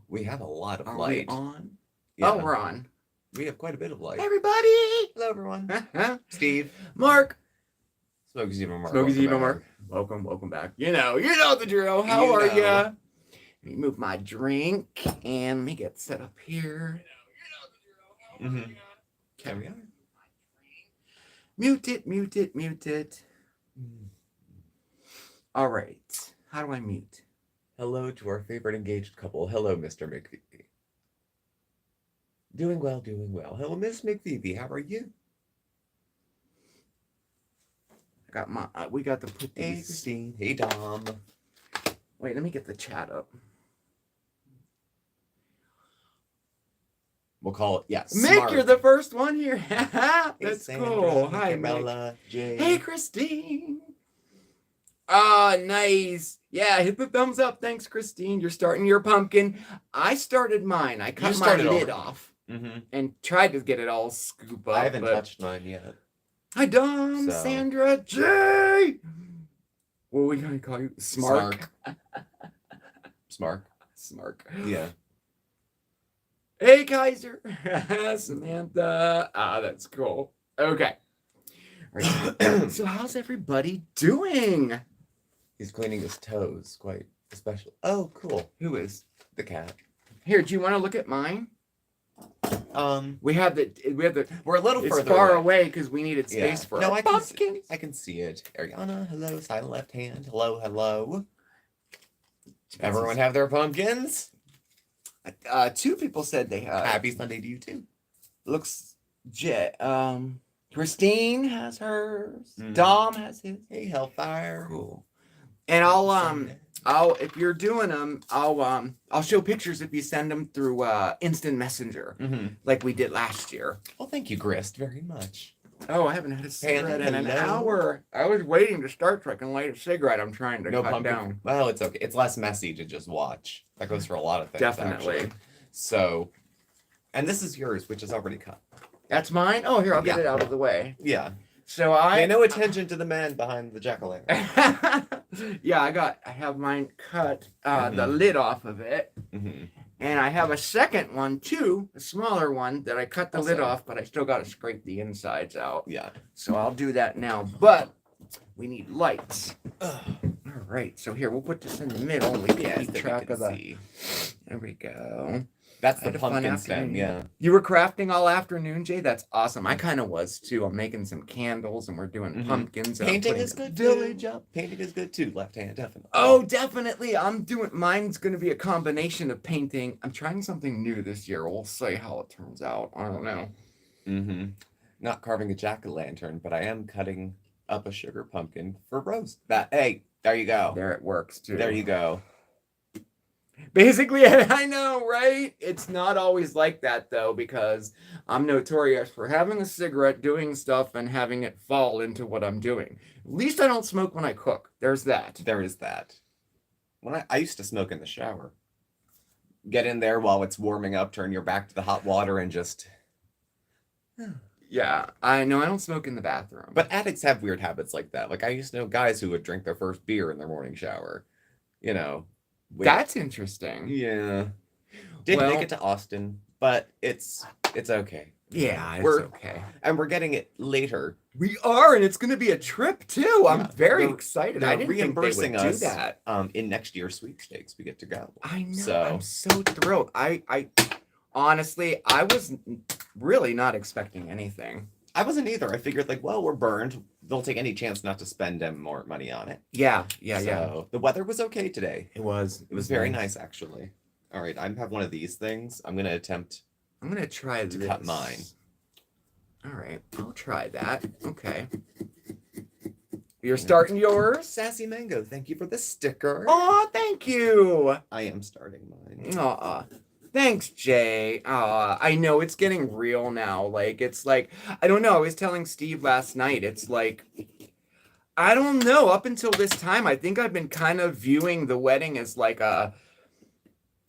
We have a lot of Are light. we on? Yeah. Oh, we're on. We have quite a bit of light. Hey, everybody! Hello, everyone. Steve. Mark. SmokeySteveAndMarc. SmokeySteveAndMarc. Welcome back. You know the drill. How are ya? Let me move my drink and let me get set up here. Mm-hmm. There we are. Mute it. All right. How do I mute? Hello to our favorite engaged couple. Hello, Mr. McPhoebe. Doing well. Hello, Miss McPhoebe. How are you? I got my. We got to put these. Hey, Christine. Hey, Dom. Wait, let me get the chat up. We'll call it, Mick, smart. you're the first one here. That's Hey, Sandra, cool. Hi, Camilla, Mick. Jay. Hey, Christine. Ah, nice. Yeah, hit the thumbs up. Thanks, Christine. You're starting your pumpkin. I started mine. I cut my lid off and tried to get it all scoop up. I haven't touched mine yet. Hi, Dom, Sandra, Jay. What are we going to call you? Smark. Smark. Yeah. Hey, Kaiser. Samantha. Ah, that's cool. Okay. Right. So how's everybody doing? He's cleaning his toes. Quite special. Oh, cool. Who is? The cat. Here, do you want to look at mine? We have the. We're a little further far away because we needed space for our pumpkins. I can see it. Ariana, hello. Silent left hand. Hello. Everyone have their pumpkins? 2 people said they have. Happy Sunday to you too. Looks. Christine has hers. Dom has his. Hey, Hellfire. Cool. And I'll if you're doing them, I'll show pictures if you send them through instant messenger, like we did last year. Well, thank you, Grist, very much. Oh, I haven't had a cigarette in an hour. I was waiting to start so I can light a cigarette. I'm trying to cut down. Well, it's okay. It's less messy to just watch. That goes for a lot of things. Definitely. Actually. So, and this is yours, which is already cut. That's mine? Oh, here, I'll get it out of the way. Yeah. So Pay no attention to the man behind the jack-o'-lantern. Yeah, I have mine cut, the lid off of it. And I have a second one too, a smaller one that I cut the lid off, but I still got to scrape the insides out. Yeah. So I'll do that now, but we need lights. All right, so here, we'll put this in the middle and we can keep track of the... There we go. That's the pumpkin stem, yeah. You were crafting all afternoon, Jay? That's awesome. I kind of was too. I'm making some candles and we're doing pumpkins. Painting is good village up. Painting is good too. Left hand, definitely. Oh, definitely. Mine's going to be a combination of painting. I'm trying something new this year. We'll see how it turns out. I don't know. Not carving a jack-o'-lantern, but I am cutting up a sugar pumpkin for Rose. Hey, there you go. There it works too. There you go. Basically, I know, right? It's not always like that, though, because I'm notorious for having a cigarette, doing stuff, and having it fall into what I'm doing. At least I don't smoke when I cook. There's that. There is that. When I used to smoke in the shower. Get in there while it's warming up, turn your back to the hot water, and just... Yeah, I know I don't smoke in the bathroom. But addicts have weird habits like that. Like, I used to know guys who would drink their first beer in their morning shower. You know... That's interesting. Yeah. Didn't make it to Austin, but it's okay. Yeah, it's okay. And we're getting it later. We are, and it's going to be a trip too. I'm very excited. I didn't think they would do that. In next year's sweepstakes, we get to go. I know. So, I'm so thrilled. I honestly, I was really not expecting anything. I wasn't either. I figured, like, well, we're burned. They'll take any chance not to spend more money on it. Yeah. The weather was okay today. It was very nice, actually. All right, I have one of these things. I'm going to try to cut mine. All right, I'll try that. Okay. You're starting yours? Sassy Mango, thank you for the sticker. Oh, thank you. I am starting mine. Aw. Thanks, Jay. I know it's getting real now. Like, it's like, I don't know. I was telling Steve last night, it's like, I don't know. Up until this time, I think I've been kind of viewing the wedding as like a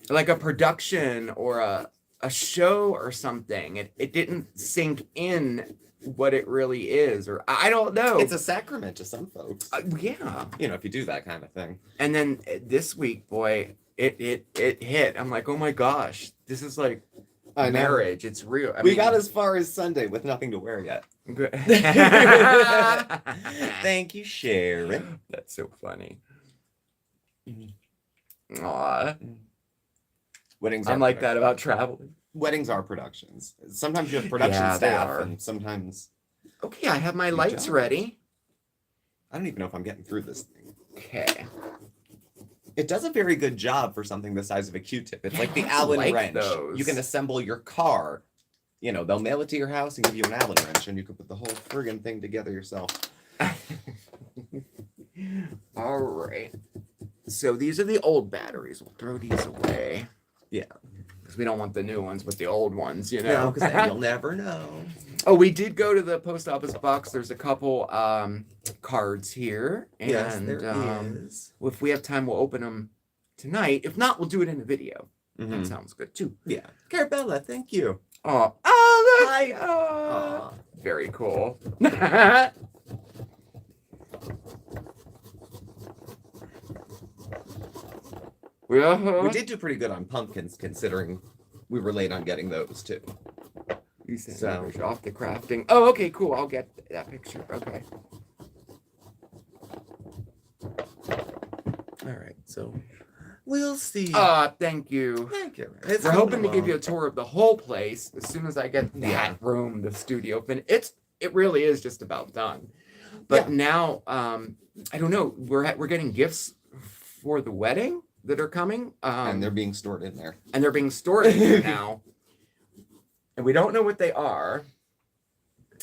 production or a show or something. It didn't sink in what it really is, or I don't know. It's a sacrament to some folks. Yeah. You know, if you do that kind of thing. And then this week, boy, it hit. I'm like, oh my gosh, this is like I know. marriage. It's real. I We mean, got as far as Sunday with nothing to wear yet. good. Thank you, Sharon. That's so funny. Mhm. Aw. Weddings I'm are like that productions. about traveling. Weddings are productions. Sometimes you have production Yeah, they staff, are. and sometimes Okay, I have my Good lights job. ready. I don't even know if I'm getting through this thing. Okay. It does a very good job for something the size of a Q-tip. It's like the I Allen like wrench. those. You can assemble your car. You know, they'll mail it to your house and give you an Allen wrench, and you can put the whole friggin' thing together yourself. All right. So these are the old batteries. We'll throw these away. Yeah. Because we don't want the new ones with the old ones, you know? No, because then you'll never know. Oh, we did go to the post office box. There's a couple cards here. And Yes, there is. if we have time, we'll open them tonight. If not, we'll do it in a video. That Mhm. sounds good too. Yeah. Carabella, thank you. Oh, look! Hi. Oh, very cool. We did do pretty good on pumpkins, considering we were late on getting those, too. You sent So- me off the crafting. Oh, okay, cool. I'll get that picture. Okay. All right, so we'll see. Thank you. Thank you. It's We're hoping to give you a along. tour of the whole place as soon as I get that Yeah. room, the studio finished. It really is just about done. But now, I don't know. We're getting gifts for the wedding that are coming, and they're being stored in there. being stored in here now, and we don't know what they are.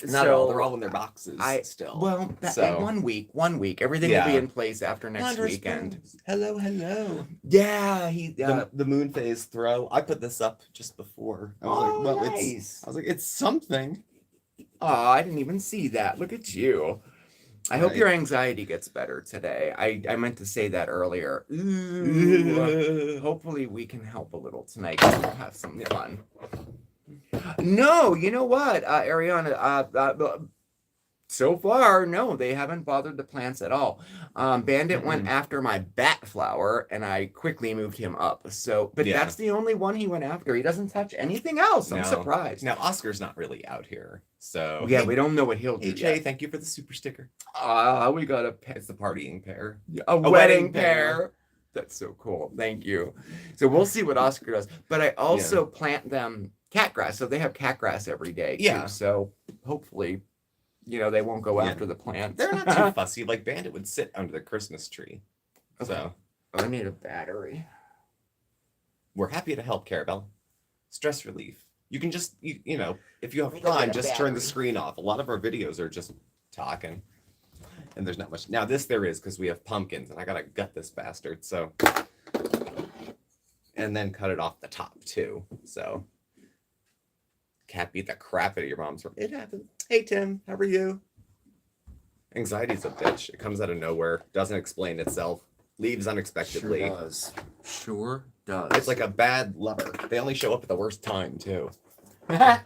Not all. They're all in their boxes still. Well, So- 1 week, everything will be Yeah. in place after next Wanderous weekend. Springs. Hello, hello. Yeah, The moon phase throw. I put this up just before. I was Oh, like, well, nice. I was like, it's something. Oh, I didn't even see that. Look at you. I hope Right. your anxiety gets better today. I meant to say that earlier. Ooh. Hopefully we can help a little tonight. 'Cause we'll have some fun. No, you know what, Ariana? So far, no, they haven't bothered the plants at all. Bandit went after my bat flower, and I quickly moved him up. So, but Yeah. that's the only one he went after. He doesn't touch anything else. I'm No. surprised. Now, Oscar's not really out here. So, Yeah, we don't know what he'll do. Hey, Jay, yet. thank you for the super sticker. We got It's the partying pair. a wedding wedding pair. pair. That's so cool. Thank you. So we'll see what Oscar does. But I also plant them cat grass, so they have cat grass every day. Too. Yeah. So hopefully, they won't go Yeah. after the plants. They're not too fussy. Like, Bandit would sit under the Christmas tree. So, I need a battery. we're happy to help, Carabelle. Stress relief. You can just, you know, if you have Let me go time, get a just turn the battery. screen off. A lot of our videos are just talking. And there's not much. Now, this there is because we have pumpkins, and I gotta gut this bastard, so. And then cut it off the top, too. So. Cat beat the crap out of your mom's room. It happens. Hey, Tim, how are you? Anxiety's a bitch. It comes out of nowhere, doesn't explain itself, leaves unexpectedly. Sure does. It's like a bad lover. They only show up at the worst time, too. There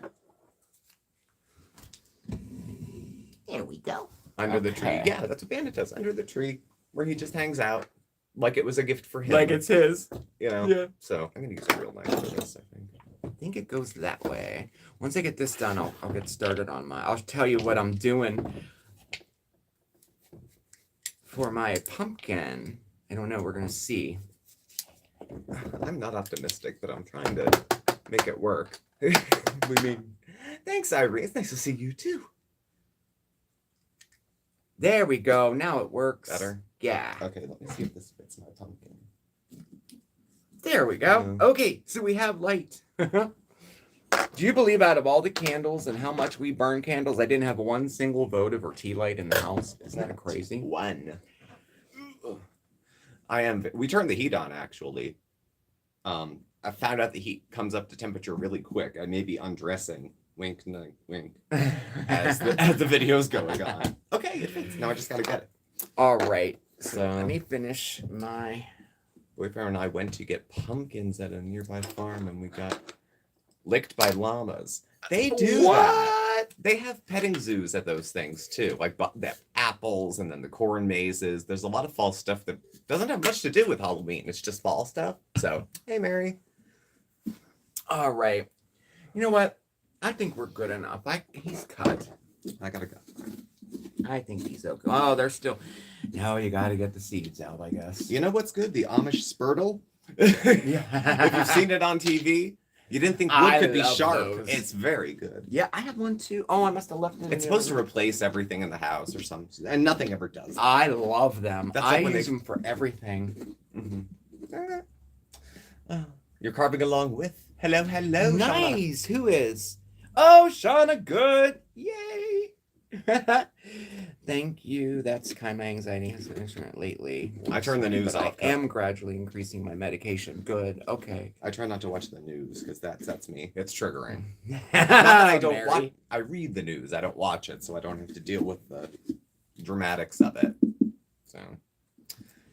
we go. Under the tree. Okay. Yeah, that's what Bandit does. Under the tree, where he just hangs out, like it was a gift for him. Like it's his. you know. Yeah. So I'm gonna use a real knife for this. I think. I think it goes that way. Once I get this done, I'll get started on I'll tell you what I'm doing for my pumpkin. I don't know. We're gonna see. I'm not optimistic, but I'm trying to make it work. Thanks, Irene. It's nice to see you too. There we go. Now it works. Better? Yeah. Okay, let me see if this fits my pumpkin. There we go. Yeah. Okay, so we have light. Do you believe out of all the candles and how much we burn candles, I didn't have one single votive or tea light in the house? Isn't that crazy? One. We turned the heat on actually. I found out the heat comes up to temperature really quick. I may be undressing. Wink, wink. As the video's going on. Okay, it fits. Now I just gotta get it. All right. So let me finish my. Boyfriend and I went to get pumpkins at a nearby farm, and we got licked by llamas. They do that. What? they have petting zoos at those things too, like the apples and then the corn mazes. There's a lot of fall stuff that doesn't have much to do with Halloween. It's just fall stuff. So, hey, Mary. All right. You know what? I think we're good enough. He's cut. I gotta go. I think he's okay. Oh, they're still. No, you got to get the seeds out, I guess. You know what's good? The Amish Spurtle. Yeah. If you've seen it on TV, you didn't think wood could be love sharp. those. It's very good. Yeah, I have one too. Oh, I must have left it. It's supposed to replace everything in the house or something, and nothing ever does. I love them. That's I like when use they- them for everything. You're carving along with. Hello, hello. Shauna. Nice. Who is? Oh, Shauna Good. Yay. Thank you. That's kind of my anxiety has been instrument lately. I turn the news But off. I am gradually increasing my medication. Good. Okay. I try not to watch the news because that sets me. It's triggering. Not that I don't Mary. watch. I read the news. I don't watch it, so I don't have to deal with the dramatics of it. So,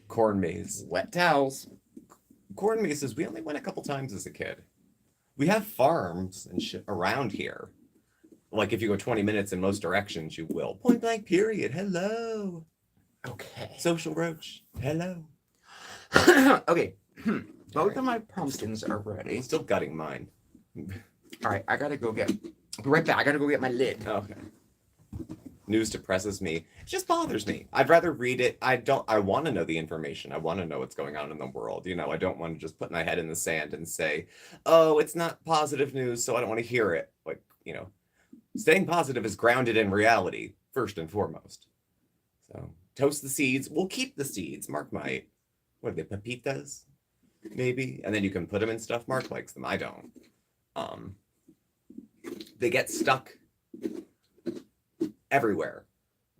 corn maze. Wet towels. Corn mazes. We only went a couple times as a kid. We have farms and shit around here. Like if you go 20 minutes in most directions, you will. Point blank. Period. Hello. Okay. Social roach. Hello. Okay. Both of my pumpkins are ready. I'm still gutting mine. All right. I gotta go get. I'll be right back. I gotta go get my lid. Okay. News depresses me. It just bothers me. I'd rather read it. I want to know the information. I want to know what's going on in the world. You know, I don't want to just put my head in the sand and say, oh, it's not positive news, so I don't want to hear it. Like, you know, staying positive is grounded in reality, first and foremost. So, toast the seeds. We'll keep the seeds. Mark might. What are they, pepitas? Maybe. And then you can put them in stuff. Mark likes them. I don't. They get stuck everywhere.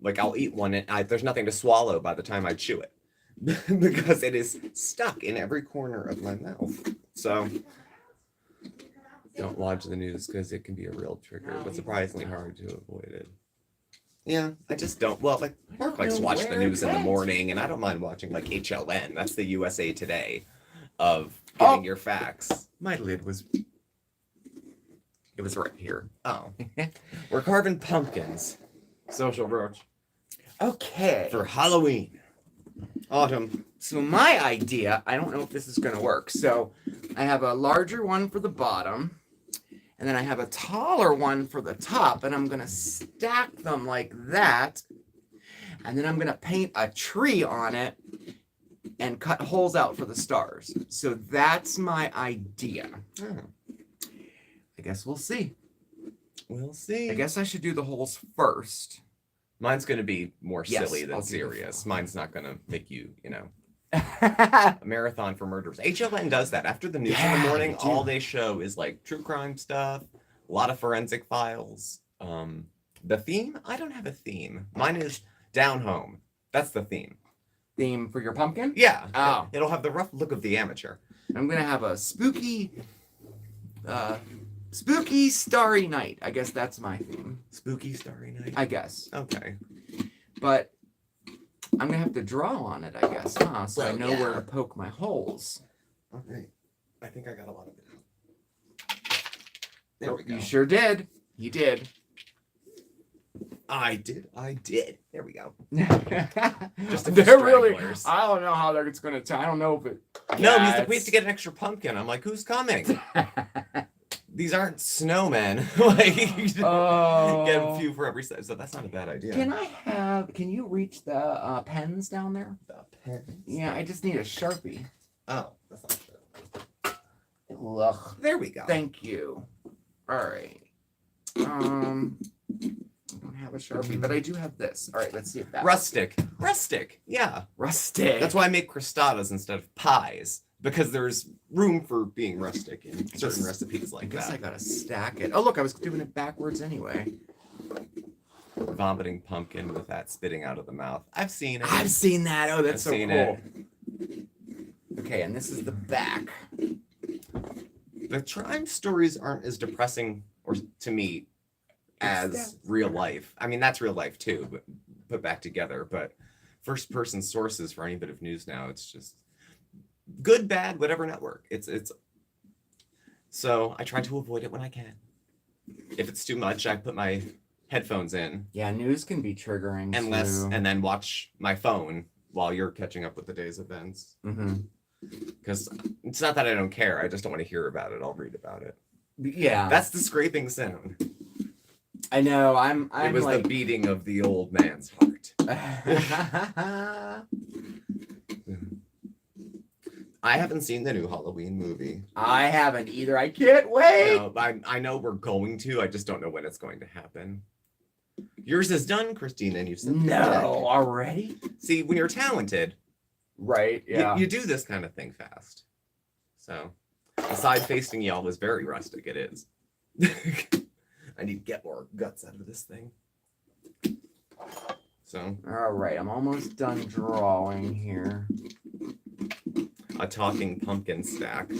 Like I'll eat one and there's nothing to swallow by the time I chew it because it is stuck in every corner of my mouth. So don't watch the news because it can be a real trigger, but surprisingly hard to avoid it. Yeah, I just don't. Well, like Mark likes to watch the news in the morning, and I don't mind watching like HLN. That's the USA Today of giving your facts. My lid was. It was right here. Oh, we're carving pumpkins. Social roach. Okay. For Halloween. Autumn. So my idea, I don't know if this is going to work. So I have a larger one for the bottom, and then I have a taller one for the top, and I'm going to stack them like that. And then I'm going to paint a tree on it and cut holes out for the stars. So that's my idea. Oh, I guess we'll see. we'll see. I guess I should do the holes first. Mine's going to be more Yes, silly than I'll do the serious. full. Mine's not going to make you, you know, a marathon for murderers. HLN does that. After the news in Yeah, the morning, they do. all they show is like true crime stuff, a lot of forensic files. The theme? I don't have a theme. Mine is down home. That's the theme. Theme for your pumpkin? Yeah. Oh. It'll have the rough look of the amateur. I'm gonna have a spooky starry night. I guess that's my theme. Spooky Starry Night. I guess. Okay. But I'm gonna have to draw on it, I guess, huh? So I Well, know where yeah. to poke my holes. All right. I think I got a lot of it. There we go. You sure did. You did. I did. There we go. Just a few they're really. stragglers. I don't know how it's gonna. I don't know if it. No, Yeah, we have to get an extra pumpkin. I'm like, who's coming? These aren't snowmen. Like, you get a few for every set. So that's not a bad idea. Can you reach the pens down there? The pens? Yeah, I just need a Sharpie. Oh, that's not true. Ugh. There we go. Thank you. All right. I don't have a Sharpie, but I do have this. All right, let's see if that. Rustic. Yeah. Rustic. That's why I make crostadas instead of pies. Because there's room for being rustic in certain recipes I like guess that. I gotta stack it. Oh, look, I was doing it backwards anyway. Vomiting pumpkin with that spitting out of the mouth. I've seen it. I've seen that. Oh, that's I've so seen cool. it. Okay, and this is the back. The crime stories aren't as depressing, or to me, as real life. I mean, that's real life too, but put back together. But first person sources for any bit of news now, it's just good, bad, whatever network. It's so I try to avoid it when I can. If it's too much, I put my headphones in. Yeah, news can be triggering too. And then watch my phone while you're catching up with the day's events. Mm-hmm. Because it's not that I don't care. I just don't want to hear about it. I'll read about it. Yeah. That's the scraping sound. I know. I'm it was like... the beating of the old man's heart. I haven't seen the new Halloween movie. I haven't either. I can't wait. No, I know we're going to. I just don't know when it's going to happen. Yours is done, Christina, and you said no already. See, when you're talented, right? Yeah, you do this kind of thing fast. So, aside facing y'all is very rustic. It is. I need to get more guts out of this thing. So. All right, I'm almost done drawing here. A talking pumpkin stack.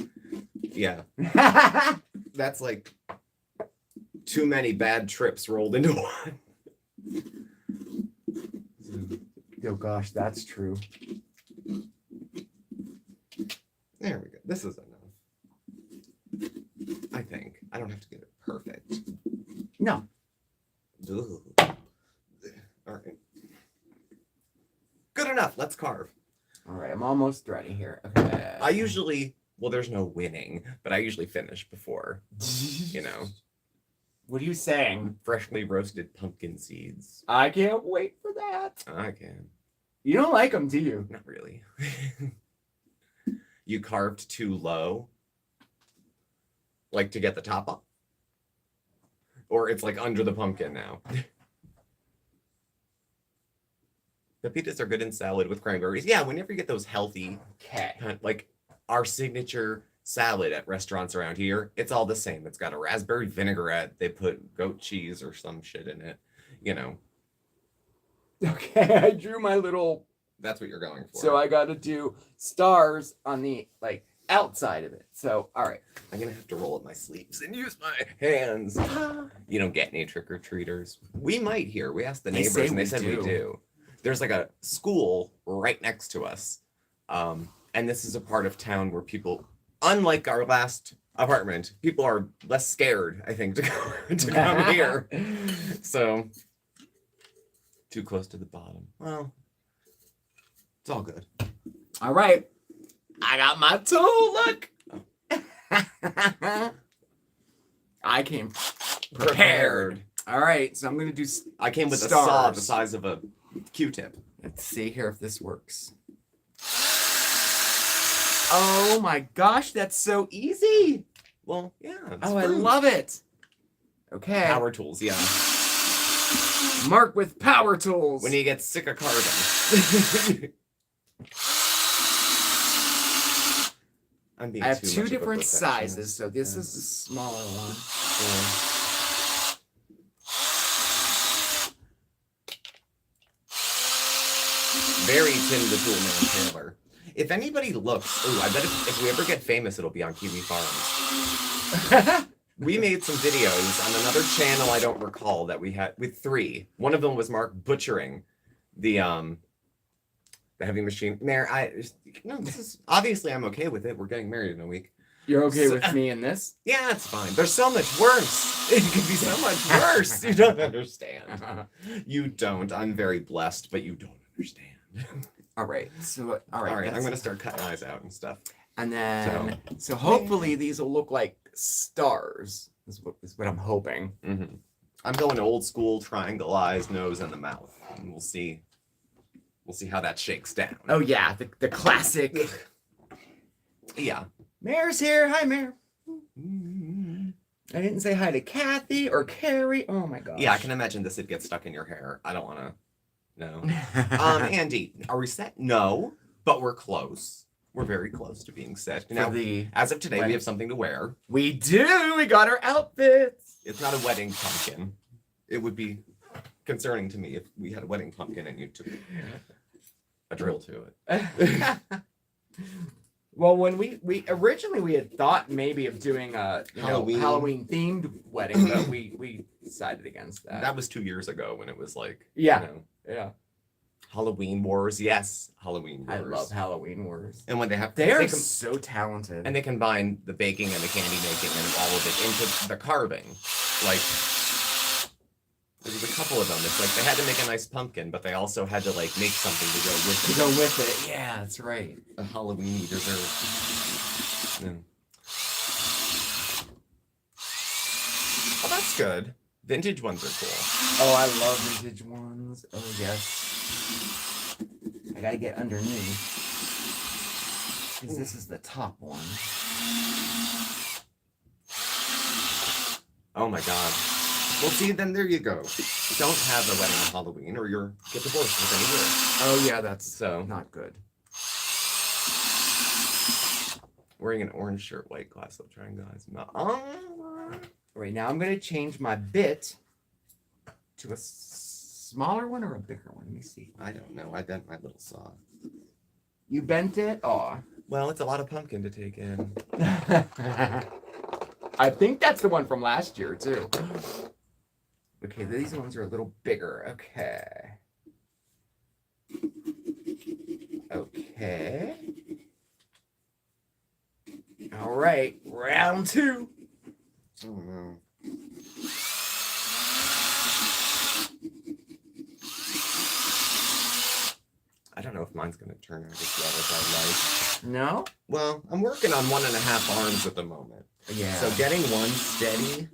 Yeah. That's like too many bad trips rolled into one. Oh gosh, that's true. There we go. This is enough. I think. I don't have to get it perfect. No. Ugh. All right. Good enough. Let's carve. All right, I'm almost ready here. Okay. I usually, well, there's no winning, but I usually finish before, you know. What are you saying? Freshly roasted pumpkin seeds. I can't wait for that. I can. You don't like them, do you? Not really. You carved too low? Like to get the top off? Or it's like under the pumpkin now? Pepitas are good in salad with cranberries. Yeah, whenever you get those healthy, like our signature salad at restaurants around here, it's all the same. It's got a raspberry vinaigrette. They put goat cheese or some shit in it, you know. Okay, I drew my little... That's what you're going for. So I got to do stars on the, like, outside of it. So, all right. I'm going to have to roll up my sleeves and use my hands. You don't get any trick-or-treaters. We might here. We asked the neighbors and they said we do. There's like a school right next to us. And this is a part of town where people, unlike our last apartment, people are less scared, I think, to come here. So, too close to the bottom. Well, it's all good. All right. I got my tool. Look. I came prepared. All right. So I'm going to do I came with stars. A saw the size of a Q-tip. Let's see here if this works. Oh my gosh, that's so easy. Well, yeah. Oh, I love it. Okay. Power tools, yeah. Mark with power tools. When you get sick of carving. I have two different sizes, so this is the smaller one. Yeah. Very Tim the Toolman Taylor. If anybody looks, I bet if we ever get famous, it'll be on Kiwi Farms. We made some videos on another channel I don't recall that we had with 3. One of them was Mark butchering the heavy machine. This is obviously I'm okay with it. We're getting married in a week. You're okay with me in this? Yeah, it's fine. There's so much worse. It could be so much worse. You don't understand. You don't. I'm very blessed, but you don't understand. All right. So all right. I'm gonna start cutting eyes out and stuff. And then so hopefully these will look like stars. Is what I'm hoping. Mm-hmm. I'm going old school triangle eyes, nose, and the mouth, and we'll see. We'll see how that shakes down. Oh yeah, the classic. Yeah. Mare's here. Hi, Mare. I didn't say hi to Kathy or Carrie. Oh my gosh. Yeah, I can imagine this would get stuck in your hair. I don't want to. No. Andy, are we set? No, but we're close. We're very close to being set. Now, as of today, we have something to wear. We do. We got our outfits. It's not a wedding pumpkin. It would be concerning to me if we had a wedding pumpkin and you took a drill to it. Well, when we originally had thought maybe of doing a Halloween themed wedding, but we decided against that. That was 2 years ago when it was like yeah. Halloween Wars, yes, Halloween Wars. I love Halloween Wars. And when they are so talented. And they combine the baking and the candy making and all of it into the carving. Like, There was a couple of them. It's like they had to make a nice pumpkin, but they also had to like make something to go with To it. go with it. Yeah, that's right. A Halloweeny dessert. Yeah. Oh, that's good. Vintage ones are cool. Oh, I love vintage ones. Oh, yes. I gotta get underneath. Because this is the top one. Oh my god. Well, see, then there you go. Don't have a wedding on Halloween or you'll get divorced within a year. Oh, yeah, that's So, not good. wearing an orange shirt, white glass of trying guys. Right now, I'm gonna change my bit to a smaller one or a bigger one. Let me see. I don't know. I bent my little saw. You bent it? Aw. Well, it's a lot of pumpkin to take in. I think that's the one from last year, too. Okay, these ones are a little bigger. Okay. Okay. All right, round 2. Oh no. I don't know if mine's gonna turn out as well as I like. No? Well, I'm working on 1.5 arms at the moment. Yeah. So getting one steady.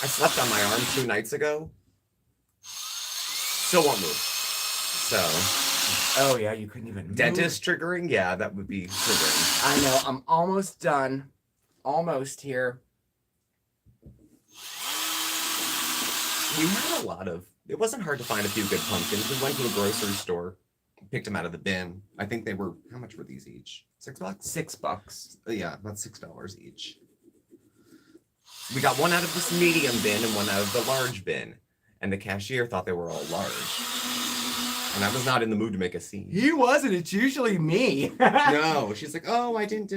I slept on my arm 2 nights ago. Still won't move. So. Oh, yeah, you couldn't even move. Dentist triggering? Yeah, that would be triggering. I know. I'm almost done. Almost here. We had a lot of. It wasn't hard to find a few good pumpkins. We went to a grocery store, picked them out of the bin. I think they were. How much were these each? $6? $6. Yeah, about $6 each. We got one out of this medium bin and one out of the large bin, and the cashier thought they were all large. And I was not in the mood to make a scene. He wasn't. It's usually me. No, she's like, oh, I didn't.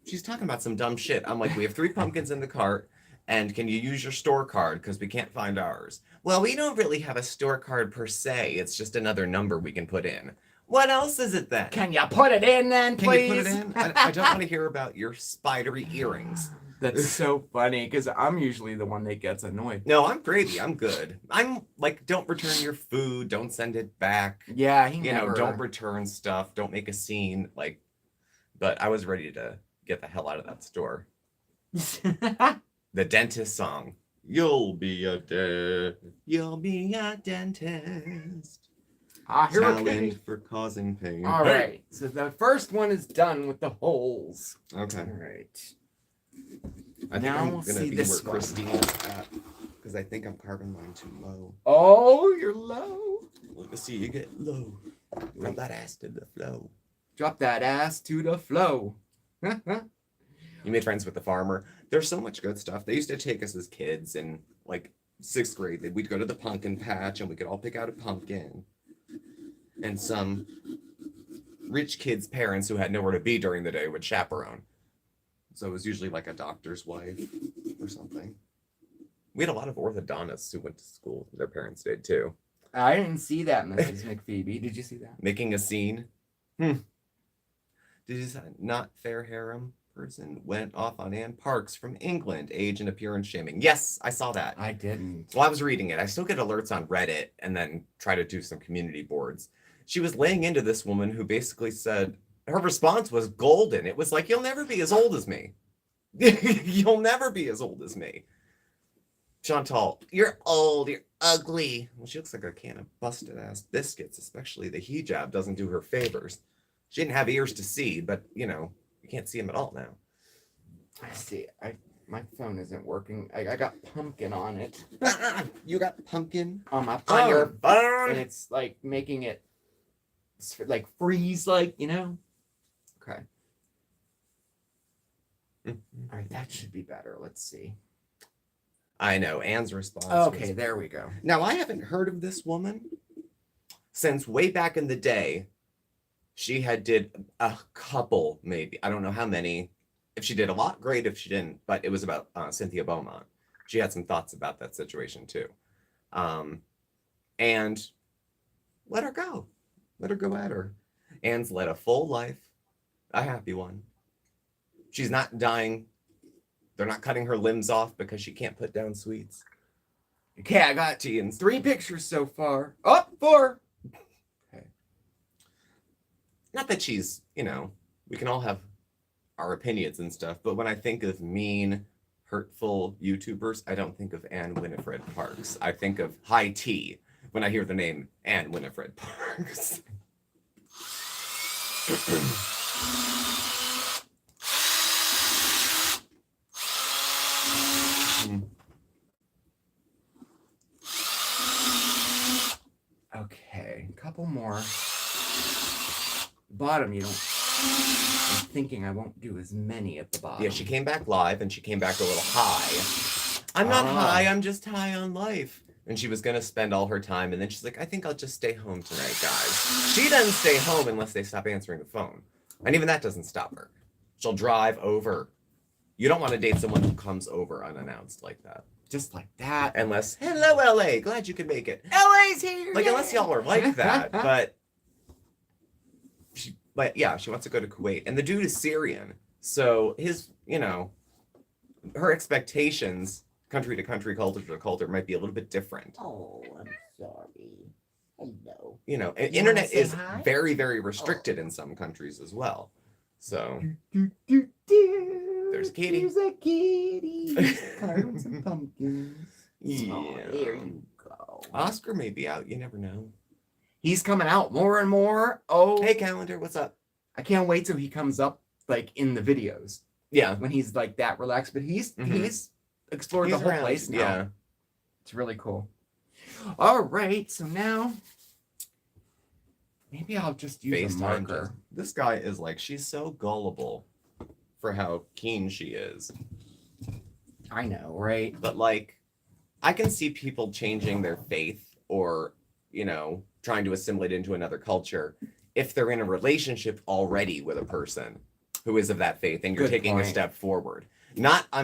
She's talking about some dumb shit. I'm like, we have 3 pumpkins in the cart, and can you use your store card because we can't find ours? Well, we don't really have a store card per se. It's just another number we can put in. What else is it then? Can you put it in then, Can please? you put it in? I don't want to hear about your spidery earrings. That's so funny because I'm usually the one that gets annoyed. No, I'm gravy. I'm good. I'm like, don't return your food. Don't send it back. Yeah, he You never. know, don't return stuff. Don't make a scene. Like, but I was ready to get the hell out of that store. The dentist song. You'll be a dentist. Hurricane. Challenge for causing pain. All right, so the first one is done with the holes. Okay. All right. I think Now I'm we'll gonna see be this where one. Christine is at because I think I'm carving mine too low. Oh, you're low. Let me see you get low. Drop that ass to the flow. Drop that ass to the flow. You made friends with the farmer. There's so much good stuff. They used to take us as kids in like 6th grade. We'd go to the pumpkin patch and we could all pick out a pumpkin. And some rich kids' parents who had nowhere to be during the day would chaperone. So it was usually like a doctor's wife or something. We had a lot of orthodontists who went to school. Their parents did too. I didn't see that, Mrs. McPhoebe. Did you see that? Making a scene. Did you say not fair harem person went off on Anne Parks from England, age and appearance shaming? Yes, I saw that. I didn't. Well, I was reading it. I still get alerts on Reddit and then try to do some community boards. She was laying into this woman who basically said, her response was golden. It was like, you'll never be as old as me. You'll never be as old as me. Chantal, you're old, you're ugly. Well, she looks like a can of busted ass biscuits, especially the hijab doesn't do her favors. She didn't have ears to see, but you know, you can't see them at all now. I see. My phone isn't working. I got pumpkin on it. You got pumpkin On my on your phone. phone. And it's like making it like freeze, like, you know? Okay. All right, that should be better. Let's see. I know, Anne's response. Okay, was- there we go. Now, I haven't heard of this woman since way back in the day. She had did a couple, maybe. I don't know how many. If she did a lot, great. If she didn't, but it was about Cynthia Beaumont. She had some thoughts about that situation too. And let her go. Let her go at her. Anne's led a full life, a happy one. She's not dying. They're not cutting her limbs off because she can't put down sweets. Okay, I got teens. 3 pictures so far. Oh, 4. Okay. Not that she's, we can all have our opinions and stuff, but when I think of mean, hurtful YouTubers, I don't think of Ann Winifred Parks. I think of High Tea when I hear the name Ann Winifred Parks. Okay, a couple more. Bottom, you don't. I'm thinking I won't do as many at the bottom. Yeah, she came back live and she came back a little high. I'm not high, I'm just high on life. And she was going to spend all her time, and then she's like, I think I'll just stay home tonight, guys. She doesn't stay home unless they stop answering the phone. And even that doesn't stop her. She'll drive over. You don't want to date someone who comes over unannounced like that. Just like that. Unless, hello, LA, glad you could make it. LA's here. Like, unless y'all are like that, but yeah, she wants to go to Kuwait. And the dude is Syrian. So his, her expectations, country to country, culture to culture, might be a little bit different. Oh, I'm sorry. Hello. Internet is very, very restricted in some countries as well. So there's a kitty. There's a kitty. Carving some pumpkins. Yeah. Oh, there you go. Oscar may be out. You never know. He's coming out more and more. Oh, Hey, Calendar, what's up? I can't wait till he comes up like in the videos Yeah. when he's like that relaxed. But he's Mhm. explored He's the whole around, place now. yeah. It's really cool. All right, so now maybe I'll just use a FaceTime. marker. This guy is like, she's so gullible for how keen she is. I know, right? But like, I can see people changing their faith or, trying to assimilate into another culture if they're in a relationship already with a person who is of that faith and you're Good taking point. a step forward. Not, I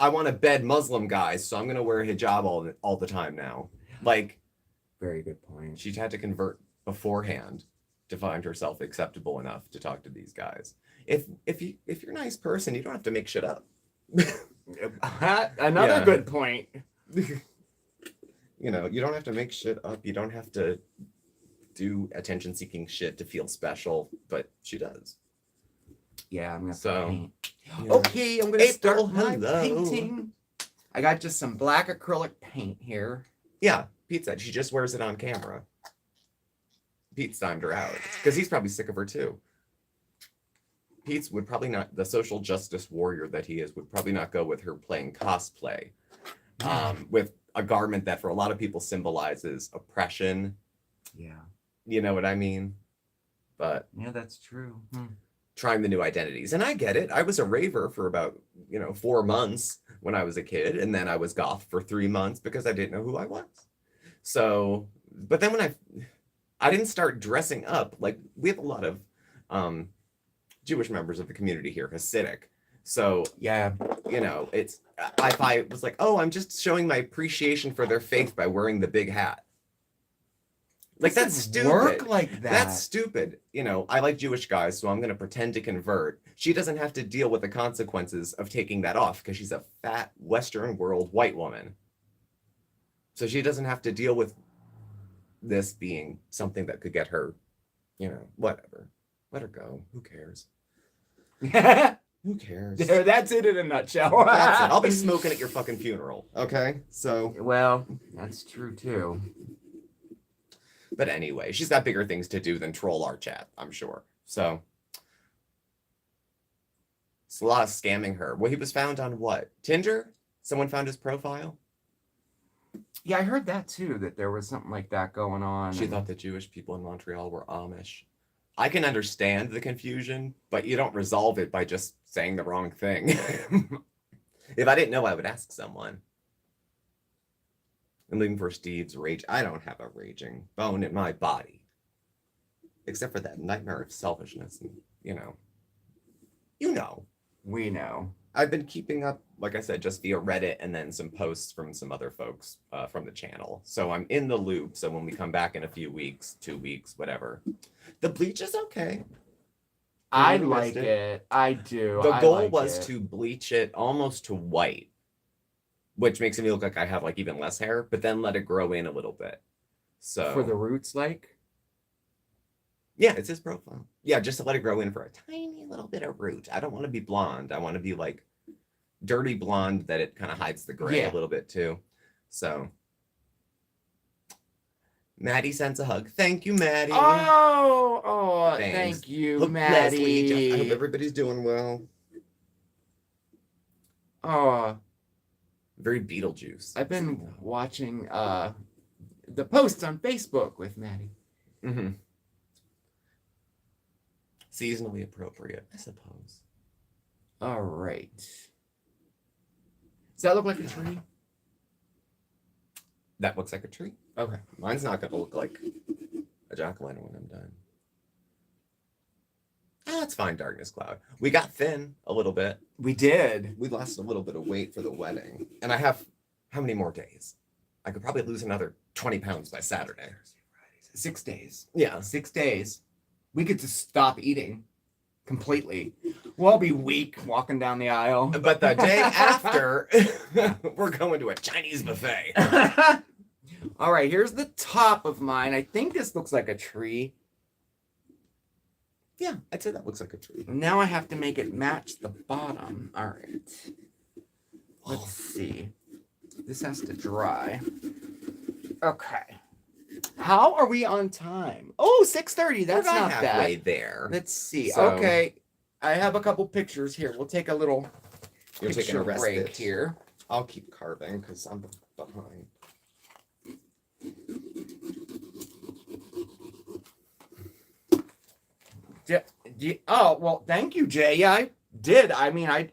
want to bed Muslim guys, so I'm going to wear a hijab all the time now. Like, Very good point. she had to convert beforehand to find herself acceptable enough to talk to these guys. If you're a nice person, you don't have to make shit up. Another Yeah. good point. You don't have to make shit up. You don't have to do attention-seeking shit to feel special, but she does. Yeah, I'm gonna So, paint. yeah. Okay, I'm gonna April, start my hello. painting. I got just some black acrylic paint here. Yeah, Pete said she just wears it on camera. Pete's timed her out because he's probably sick of her too. Pete's would probably not, the social justice warrior that he is, would probably not go with her playing cosplay with a garment that for a lot of people symbolizes oppression. Yeah. You know what I mean? But Yeah, that's true. trying the new identities. And I get it. I was a raver for about, 4 months when I was a kid. And then I was goth for 3 months because I didn't know who I was. So, but then when I didn't start dressing up, like we have a lot of Jewish members of the community here, Hasidic. So, Yeah. it's, if I was like, oh, I'm just showing my appreciation for their faith by wearing the big hat. Like, that's Doesn't stupid. Work like that. That's stupid. I like Jewish guys, so I'm going to pretend to convert. She doesn't have to deal with the consequences of taking that off because she's a fat Western world white woman. So she doesn't have to deal with this being something that could get her, whatever. Let her go. Who cares? Who cares? There, that's it in a nutshell. That's it. I'll be smoking at your fucking funeral. Okay? So, Well, that's true too. but anyway, she's got bigger things to do than troll our chat, I'm sure. So, it's a lot of scamming her. Well, he was found on what? Tinder? Someone found his profile? Yeah, I heard that too, that there was something like that going on. She thought the Jewish people in Montreal were Amish. I can understand the confusion, but you don't resolve it by just saying the wrong thing. If I didn't know, I would ask someone. I'm leaving for Steve's rage. I don't have a raging bone in my body. Except for that nightmare of selfishness. And, You know. We know. I've been keeping up, like I said, just via Reddit and then some posts from some other folks from the channel. So I'm in the loop. So when we come back in a few weeks, 2 weeks, whatever, the bleach is okay. I really like missed it. it. I do. The I goal like was it. to bleach it almost to white. which makes me look like I have like even less hair, but then let it grow in a little bit. So For the roots, like? yeah, it's his profile. Yeah, just to let it grow in for a tiny little bit of root. I don't want to be blonde. I want to be like dirty blonde that it kind of hides the gray Yeah. a little bit too. So Maddie sends a hug. Thank you, Maddie. Oh, Thanks. thank you, Hope Maddie. I hope everybody's doing well. Oh, Very Beetlejuice. I've been watching the posts on Facebook with Maddie. Mm-hmm. Seasonally appropriate, I suppose. All right. Does that look like a tree? That looks like a tree. Okay. Mine's not going to look like a jack-o'-lantern when I'm done. Ah, it's fine, darkness cloud. We got thin a little bit. We did. We lost a little bit of weight for the wedding. And I have how many more days? I could probably lose another 20 pounds by Saturday. 6 days. Yeah. 6 days. We could just stop eating completely. We'll all be weak walking down the aisle. But the day after, we're going to a Chinese buffet. All right, here's the top of mine. I think this looks like a tree. Yeah, I'd say that looks like a tree. Now I have to make it match the bottom. All right. Let's see. This has to dry. Okay. How are we on time? Oh, 6:30. That's We're not halfway bad. there. Let's see. So- Okay. I have a couple pictures here. We'll take a little You're taking picture a break respite here. I'll keep carving because I'm behind. Oh, well, thank you, Jay. Yeah, I did. I mean, I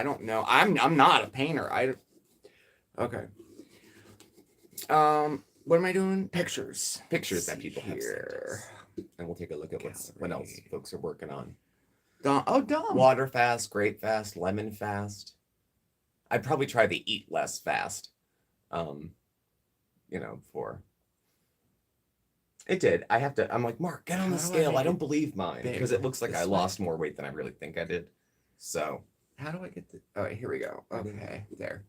don't know. I'm not a painter. Okay. What am I doing? Pictures. Pictures that people have sent here. us. And we'll take a look at what else Gallery. folks are working on. Dom. Water fast, grape fast, lemon fast. I'd probably try the eat less fast. For it did. I have to. I'm like, Mark, get on the How do I scale. make I don't it believe mine because bigger? it looks like This I way? lost more weight than I really think I did. So How do I get the? Oh, here we go. Okay, there.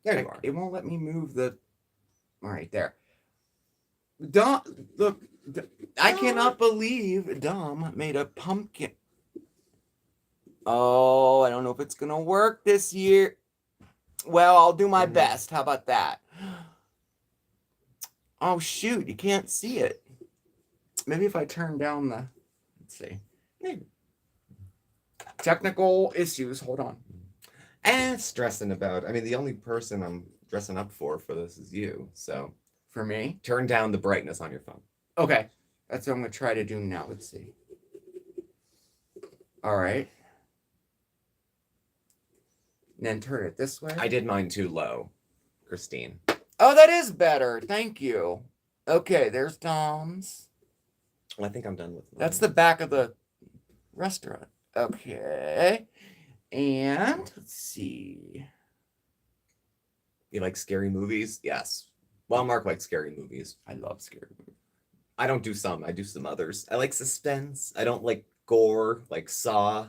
there you are. It won't let me move the. All right, there. Dom, look. I cannot believe Dom made a pumpkin. Oh, I don't know if it's gonna work this year. Well, I'll do my Mhm. best. How about that? Oh shoot, you can't see it. Maybe if I turn down the. Let's see. Technical issues. Hold on. And stressing about. I mean, the only person I'm dressing up for this is you. So For me. turn down the brightness on your phone. Okay. That's what I'm going to try to do now. Let's see. All right. And then turn it this way. I did mine too low, Christine. Oh, that is better. Thank you. Okay, there's Dom's. Well, I think I'm done with mine. That's the back of the restaurant. Okay. And let's see. You like scary movies? Yes. Well, Mark likes scary movies. I love scary movies. I don't do some. I do some others. I like suspense. I don't like gore, like Saw,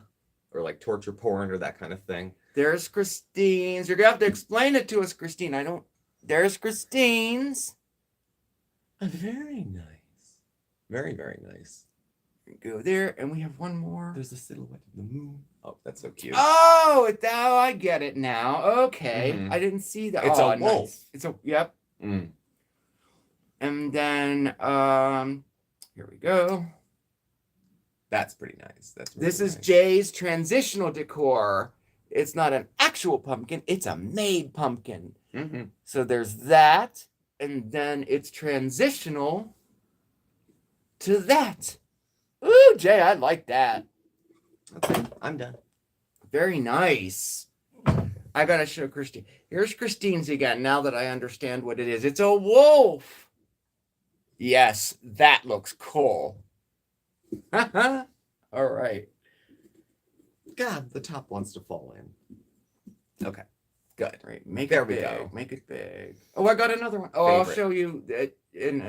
or like torture porn or that kind of thing. There's Christine's. You're going to have to explain it to us, Christine. I don't. There's Christine's. Very nice. Very, very nice. Go there, and we have one more. There's a silhouette of the moon. Oh, that's so cute. Oh, I get it now. Okay. Mhm. I didn't see that. It's Oh, a wolf. nice. It's a yep. Mm. And then here we go. That's pretty nice. That's really This is nice. Jay's transitional decor. It's not an actual pumpkin, it's a made pumpkin. Mhm. So there's that, and then it's transitional to that. Ooh, Jay, I like that. Okay, I'm done. Very nice. I gotta show Christine. Here's Christine's again, now that I understand what it is. It's a wolf. Yes, that looks cool. All right. God, the top wants to fall in. Okay, good. Right. Make There it we big. go. Make it big. Oh, I got another one. Oh, I'll Favorite. show you it in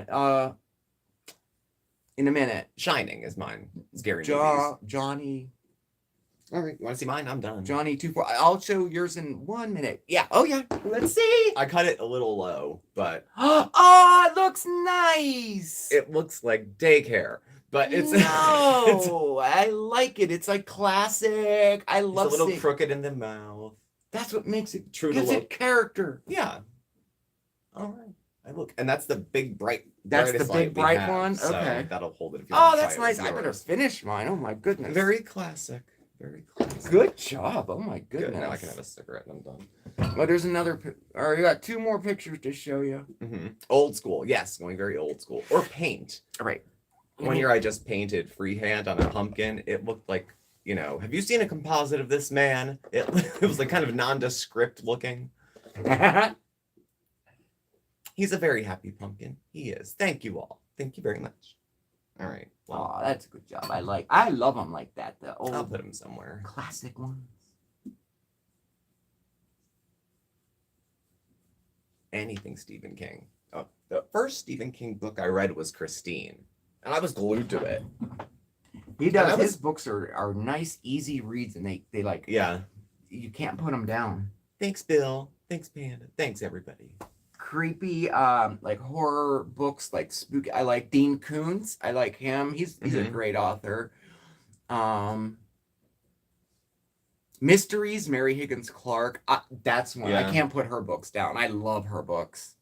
a minute. Shining is mine. Scary movies. Johnny. All right, you want to see mine? I'm done. Johnny 24. I'll show yours in 1 minute. Yeah. Oh yeah. Let's see. I cut it a little low, but Oh, it looks nice. it looks like daycare. But it's no, I like it. It's like classic. I it's a love little seeing. crooked in the mouth. That's what makes it True to gives look. it character. Yeah. All right. I look, and that's the big bright. That's the brightest big light we bright have, one? so Okay. that'll hold it. If you Oh, want to that's try it with nice. I better yours. finish mine. Oh my goodness. Very classic. Very classic. Good job. Oh my Good. goodness. Now I can have a cigarette and I'm done. Well, there's another. Or you got 2 more pictures to show you. Old school. Yes, going very old school. Or paint. All right. One year I just painted freehand on a pumpkin. It looked like, have you seen a composite of this man? It was like kind of nondescript looking. He's a very happy pumpkin. He is. Thank you all. Thank you very much. All right. Well, Oh, that's a good job. I love them like that. The I'll old put him somewhere. classic ones. Anything Stephen King. Oh, the first Stephen King book I read was Christine, and I was glued to it. He does. I was- His books are nice, easy reads, and they like Yeah. you can't put them down. Thanks, Bill. Thanks, Panda. Thanks, everybody. Creepy, like horror books, like spooky. I like Dean Koontz. I like him. He's a Mhm. great author. Mysteries, Mary Higgins Clark. That's one. I Yeah. can't put her books down. I love her books.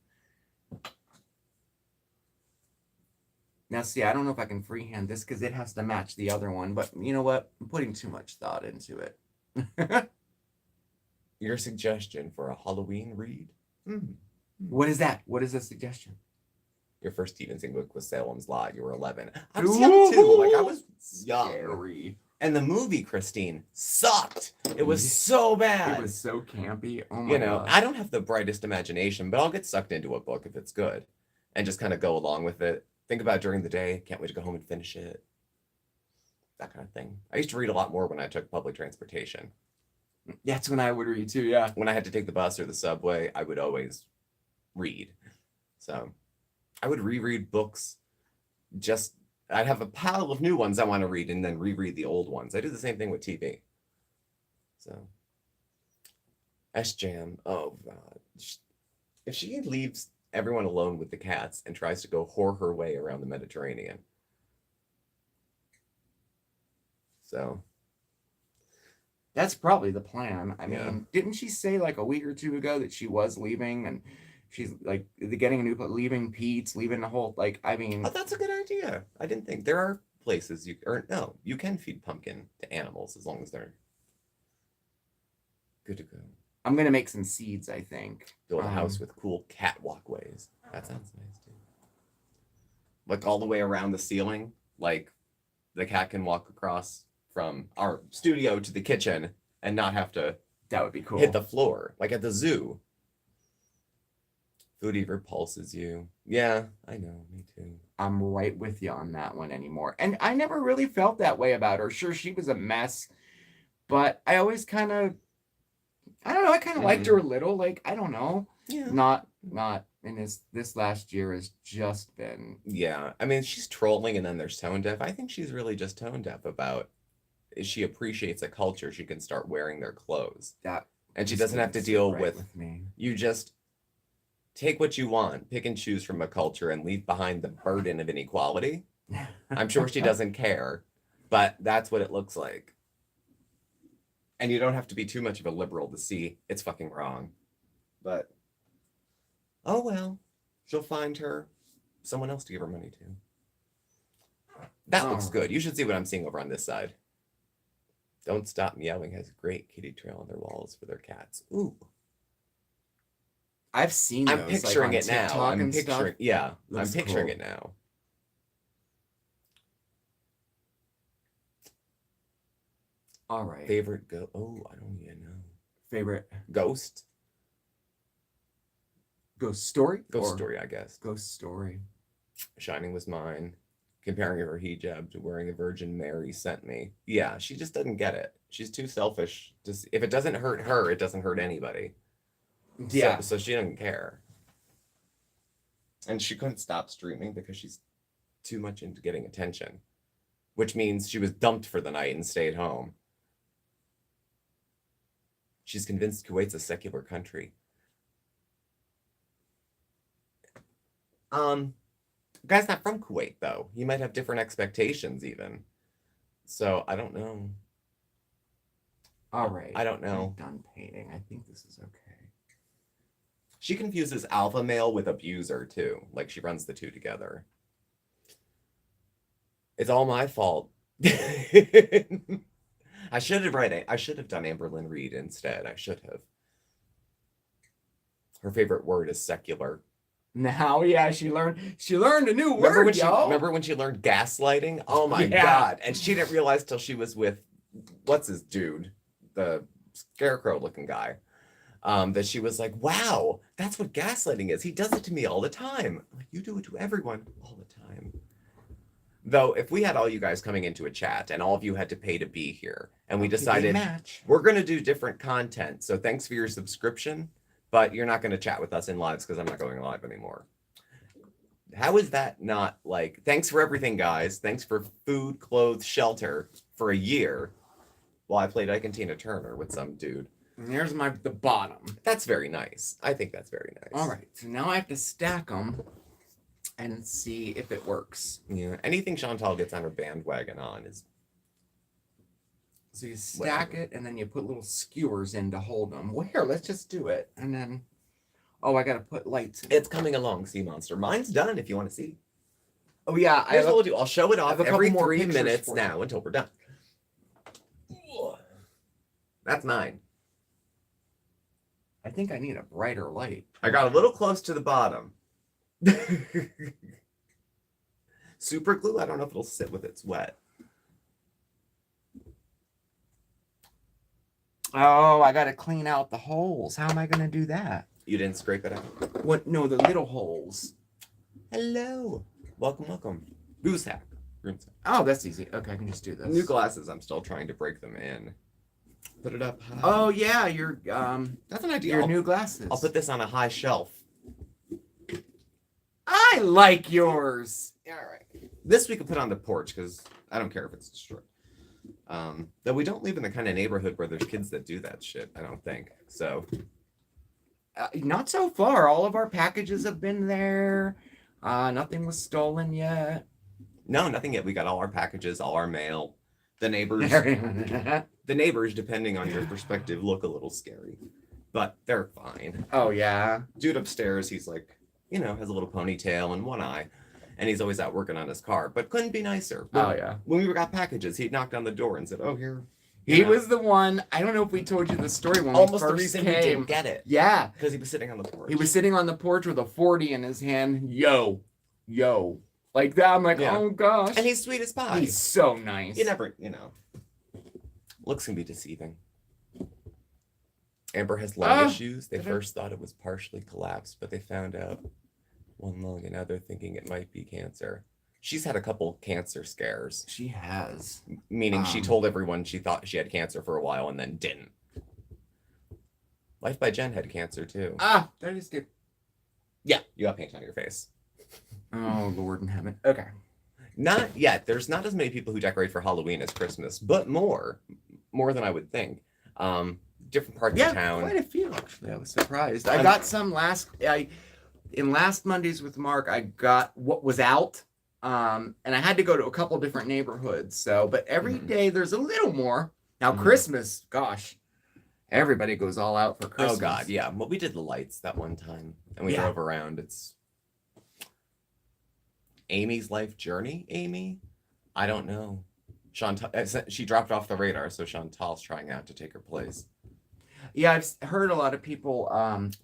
Now, see, I don't know if I can freehand this because it has to match the other one. But you know what? I'm putting too much thought into it. Your suggestion for a Halloween read? What is that? What is the suggestion? Your first Stephen King book was Salem's Lot. You were 11. I was young too. Like I was young. Scary. And the movie Christine sucked. It was so bad. It was so campy. Oh my god. I don't have the brightest imagination, but I'll get sucked into a book if it's good, and just kind of go along with it. Think about it during the day. Can't wait to go home and finish it. That kind of thing. I used to read a lot more when I took public transportation. That's when I would read too, yeah. When I had to take the bus or the subway, I would always read. So I would reread books. I'd have a pile of new ones I want to read and then reread the old ones. I do the same thing with TV. So S-Jam. Oh, God. If she leaves everyone alone with the cats and tries to go whore her way around the Mediterranean. So That's probably the plan. I Yeah. mean, didn't she say like a week or 2 ago that she was leaving and she's like getting a new leaving Pete's, leaving the whole I mean oh, that's a good idea. I didn't think there are places you can feed pumpkin to animals as long as they're good to go. I'm gonna make some seeds, I think. Build a house with cool cat walkways. That sounds nice too. Like all the way around the ceiling, like the cat can walk across from our studio to the kitchen and not have to That would be cool. hit the floor, like at the zoo. Foodie repulses you. Yeah, I know, me too. I'm right with you on that one anymore. And I never really felt that way about her. Sure, she was a mess, but I always kind of, I don't know, I kind of liked her a little. Like, I don't know. Yeah. Not in this last year has just been. Yeah, I mean, she's trolling and then there's tone deaf. I think she's really just tone deaf about she appreciates a culture. She can start wearing their clothes. And she doesn't have to deal right with me. you just take what you want, pick and choose from a culture and leave behind the burden of inequality. I'm sure she doesn't care, but that's what it looks like. And you don't have to be too much of a liberal to see it's fucking wrong. But, oh well, she'll find someone else to give her money to. That looks good. You should see what I'm seeing over on this side. Don't Stop Meowing has a great kitty trail on their walls for their cats. Ooh. I've seen I'm those, picturing on it now. TikTok I'm and stuff. picturing, yeah, Looks I'm picturing cool. it now. All right. Favorite oh, I don't even know. Favorite Ghost story? Or story, I guess. Ghost story. Shining was mine. Comparing her hijab to wearing a Virgin Mary sent me. Yeah, she just doesn't get it. She's too selfish. If it doesn't hurt her, it doesn't hurt anybody. Yeah. So she doesn't care. And she couldn't stop streaming because she's too much into getting attention, which means she was dumped for the night and stayed home. She's convinced Kuwait's a secular country. Guy's not from Kuwait, though. He might have different expectations, even. So, I don't know. All right. I don't know. I'm done painting. I think this is okay. She confuses alpha male with abuser, too. Like, she runs the two together. It's all my fault. I should have done Amberlynn Reed instead. I should have. Her favorite word is secular. Now, yeah, she learned a new Remember word, remember when she learned gaslighting? Oh my God. And she didn't realize till she was with, what's his dude? The scarecrow looking guy. That she was like, wow, that's what gaslighting is. He does it to me all the time. I'm like, you do it to everyone all the time. Though, if we had all you guys coming into a chat and all of you had to pay to be here, and we decided we're going to do different content, so thanks for your subscription, but you're not going to chat with us in lives because I'm not going live anymore. How is that not like, thanks for everything, guys. Thanks for food, clothes, shelter for a year while I played Ike and Tina Turner with some dude. And here's the bottom. That's very nice. I think that's very nice. All right, so now I have to stack them and see if it works. Yeah, anything Chantal gets on her bandwagon on is... So you stack it, and then you put little skewers in to hold them. Well, here, let's just do it. And then, oh, I got to put lights in. It's coming along, Sea Monster. Mine's done if you want to see. Oh, yeah. Here's what we'll do. I'll show it off every more 3 pictures minutes for now until we're done. That's 9. I think I need a brighter light. I got a little close to the bottom. Super glue? I don't know if it'll sit with it's wet. Oh, I got to clean out the holes. How am I going to do that? You didn't scrape it out? What? No, the little holes. Hello. Welcome. Goose hack. Oh, that's easy. Okay, I can just do this. New glasses. I'm still trying to break them in. Put it up high. Oh, yeah, that's an idea. Your new glasses. I'll put this on a high shelf. I like yours. Yeah, all right. This we could put on the porch because I don't care if it's destroyed. Though we don't live in the kind of neighborhood where there's kids that do that shit, I don't think. So. Not so far. All of our packages have been there. Nothing was stolen yet. No, nothing yet. We got all our packages, all our mail. The neighbors, depending on your perspective, look a little scary. But they're fine. Oh, yeah. Dude upstairs, he's like, has a little ponytail and one eye. And he's always out working on his car, but couldn't be nicer. Oh, yeah. When we got packages, he knocked on the door and said, oh, here. He was the one, I don't know if we told you the story when almost we first the reason came. he didn't get it. Yeah. Because he was sitting on the porch. He was sitting on the porch with a 40 in his hand. Yo. Like that. I'm like, oh, gosh. And he's sweet as pie. He's so nice. You never, Looks can be deceiving. Amber has lung issues. They first thought it was partially collapsed, but they found out one lung, and now they're thinking it might be cancer. She's had a couple cancer scares. She has. Meaning she told everyone she thought she had cancer for a while and then didn't. Life by Jen had cancer too. That is good. Yeah, you got paint on your face. Oh, Lord in heaven. Okay. Not yet. There's not as many people who decorate for Halloween as Christmas, but more than I would think. Different parts of town. Quite a few actually. I was surprised. I got some in last Mondays with Mark. I got what was out, and I had to go to a couple different neighborhoods. So, but every day there's a little more. Now Christmas, gosh, everybody goes all out for Christmas. Oh God, yeah. Well, we did the lights that one time, and we drove around. It's Amy's life journey. Amy, I don't know. Chantal, she dropped off the radar, so Chantal's trying out to take her place. Yeah, I've heard a lot of people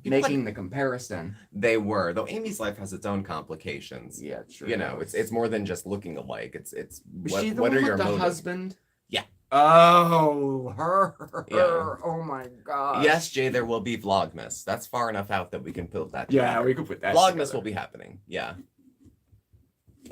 making the comparison. They were, though Amy's life has its own complications. Yeah, true. It's more than just looking alike. It's what are your the motives? Husband? Yeah. Oh, her. Yeah. Oh my God. Yes, Jay, there will be Vlogmas. That's far enough out that we can put that together. Yeah, we could put that Vlogmas together. will be happening. Yeah.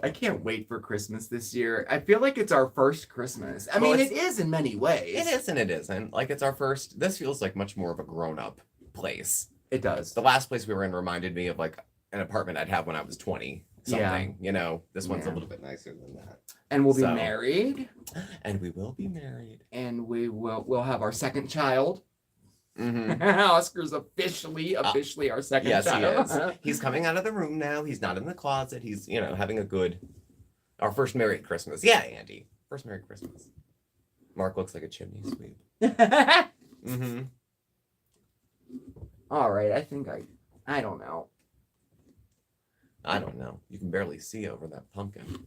I can't wait for Christmas this year. I feel like it's our first Christmas. I mean, it is in many ways. It is and it isn't. Like, it's our first. This feels like much more of a grown-up place. It does. The last place we were in reminded me of, like, an apartment I'd have when I was 20-something. Yeah. This one's a little bit nicer than that. And we'll be married. And we will be married. And we'll have our second child. Oscar's officially our second Yes, he child. is. He's coming out of the room now. He's not in the closet. He's, having our first Merry Christmas. Yeah, Andy. First Merry Christmas. Mark looks like a chimney sweep. Mm-hmm. All right, I think I don't know. I don't know. You can barely see over that pumpkin.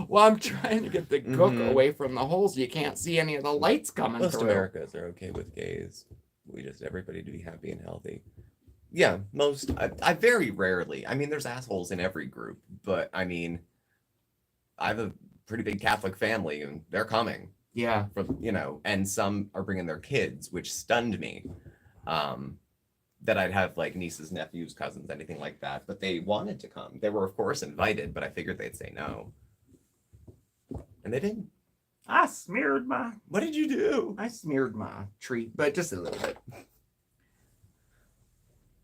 Well, I'm trying to get the cook away from the holes. You can't see any of the lights coming Most through. Americans are okay with gays. We just everybody to be happy and healthy. Yeah, I very rarely. I mean, there's assholes in every group, but I mean, I have a pretty big Catholic family, and they're coming. Yeah. And some are bringing their kids, which stunned me. That I'd have like nieces, nephews, cousins, anything like that, but they wanted to come. They were, of course, invited, but I figured they'd say no. And they didn't. I smeared my What did you do? tree, but just a little bit.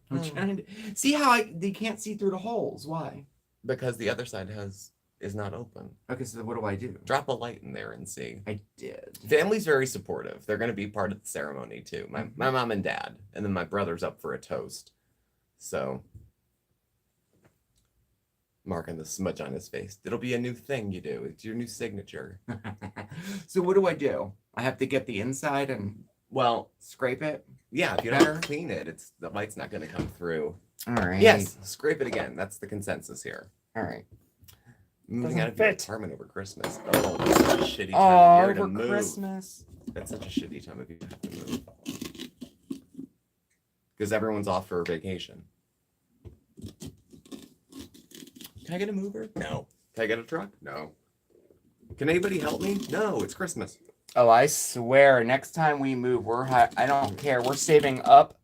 I'm trying to see how they can't see through the holes. Why? Because the other side is not open. Okay, so what do I do? Drop a light in there and see. I did. Family's very supportive. They're going to be part of the ceremony too. My mom and dad, and then my brother's up for a toast. So, marking the smudge on his face. It'll be a new thing you do. It's your new signature. So what do I do? I have to get the inside and scrape it. Yeah, if you don't clean it, the light's not going to come through. All right. Yes, scrape it again. That's the consensus here. All right. Moving out of your apartment over Christmas. Oh, that's such a shitty time of year to move. Christmas. That's such a shitty time of year to move. Because everyone's off for vacation. Can I get a mover? No. Can I get a truck? No. Can anybody help me? No, it's Christmas. Oh, I swear, next time we move, I don't care. We're saving up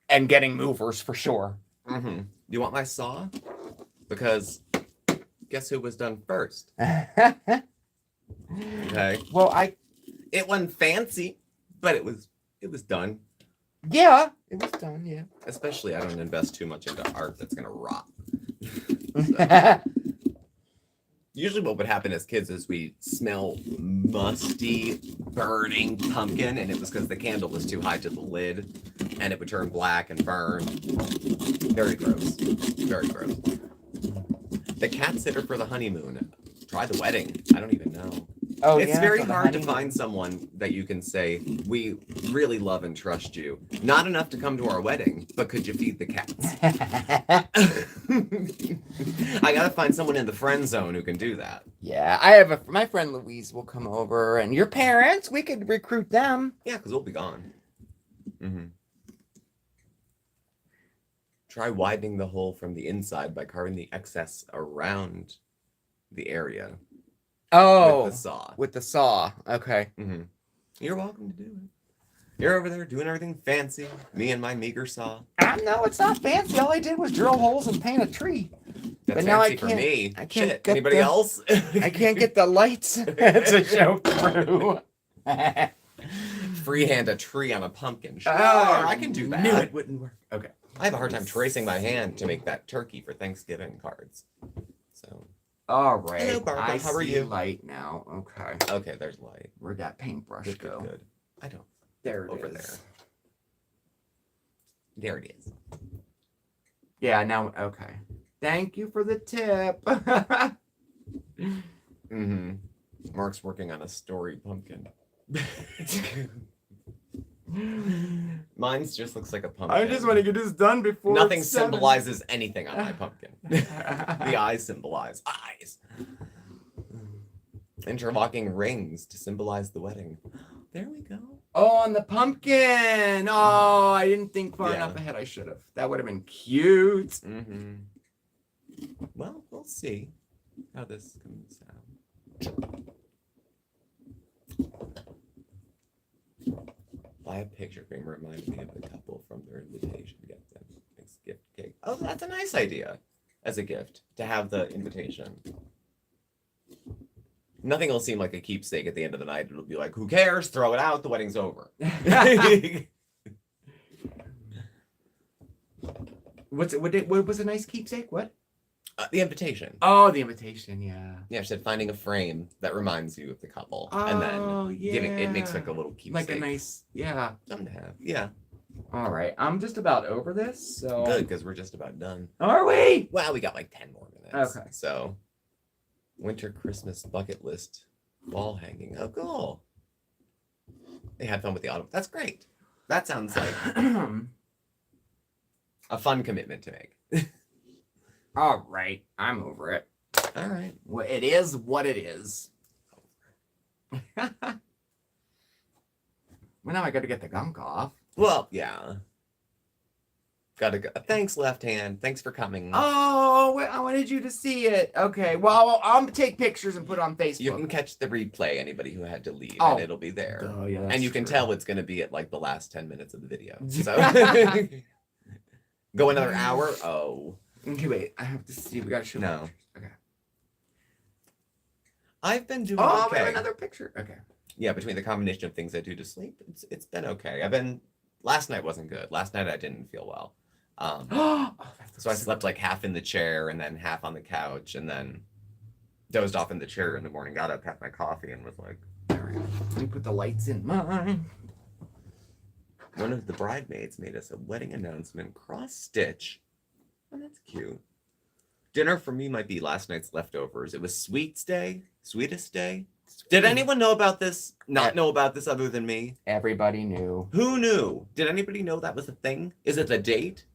and getting movers for sure. Mm-hmm. You want my saw? Because guess who was done first? Okay. Well, it wasn't fancy, but it was done. Yeah, it was done, yeah. Especially I don't invest too much into art that's gonna rot. Usually what would happen as kids is we smell musty, burning pumpkin, and it was because the candle was too high to the lid, and it would turn black and burn. Very gross. Very gross. The cat sitter for the honeymoon. Try the wedding. I don't even know. Oh, it's yeah, very hard to find someone that you can say, we really love and trust you. Not enough to come to our wedding, but could you feed the cats? I gotta find someone in the friend zone who can do that. Yeah, I have my friend Louise will come over, and your parents, we could recruit them. Yeah, because we'll be gone. Mm-hmm. Try widening the hole from the inside by carving the excess around the area. Oh, with the saw. With the saw. Okay. Mm-hmm. You're welcome to do it. You're over there doing everything fancy. Me and my meager saw. No, it's not fancy. All I did was drill holes and paint a tree. That's but now fancy for me. I can't Shit. Anybody else? I can't get the lights to show through. Freehand a tree on a pumpkin. Sure, Oh, I can do that. Knew it wouldn't work. Okay. I have a hard time tracing my hand to make that turkey for Thanksgiving cards. So. All right. Hello, Barbara. I How are see you? Light now. Okay. Okay, there's light. Where'd that paintbrush Good, go? good. I don't. There it Over is. there. There it is. Yeah, now, okay. Thank you for the tip. Mm-hmm. Mark's working on a story pumpkin. Mine just looks like a pumpkin. I just want to get this done before Nothing it's 7. symbolizes anything on my pumpkin. The eyes symbolize eyes. Interlocking rings to symbolize the wedding. There we go. Oh, on the pumpkin. Oh, I didn't think far Yeah. enough ahead. I should have. That would have been cute. Mm-hmm. Well, we'll see how this comes out. Buy a picture frame reminded me of the couple from their invitation to get them makes gift cake. Oh, that's a nice idea as a gift to have the invitation. Nothing will seem like a keepsake at the end of the night. It'll be like, who cares? Throw it out. The wedding's over. What was a nice keepsake? What? The invitation. Oh, the invitation, yeah. Yeah, she said finding a frame that reminds you of the couple, and Oh, then yeah. giving it makes like a little keepsake. Like a nice, yeah. Something to have. Yeah. All right, I'm just about over this, so. Good, because we're just about done. Are we? Well, we got like 10 more minutes. Okay. So, winter Christmas bucket list wall hanging. Oh, cool. They had fun with the autumn. That's great. That sounds like a fun commitment to make. All right, I'm over it. All right. Well, it is what it is. Well, now I got to get the gunk off. Well, yeah. Gotta go. Thanks, left hand. Thanks for coming. Oh, I wanted you to see it. Okay, well, I'll take pictures and put it on Facebook. You can catch the replay, anybody who had to leave, Oh. and it'll be there. Oh, yeah, and you can true. tell it's going to be at like the last 10 minutes of the video. So, go another hour? Oh. Okay, wait. I have to see. We gotta show. No. pictures. Okay. I've been doing Oh, we okay. have another picture. Okay. Yeah, between the combination of things I do to sleep, it's been okay. Last night wasn't good. Last night I didn't feel well. So I slept like half in the chair and then half on the couch and then dozed off in the chair in the morning, got up, had my coffee, and was like, There we go. Let me put the lights in mine. one of the bridesmaids made us a wedding announcement cross stitch. Oh, that's cute. Dinner for me might be last night's leftovers. It was sweetest day. Did anyone know about this? Not know about this other than me? Everybody knew. Who knew? Did anybody know that was a thing? Is it the date?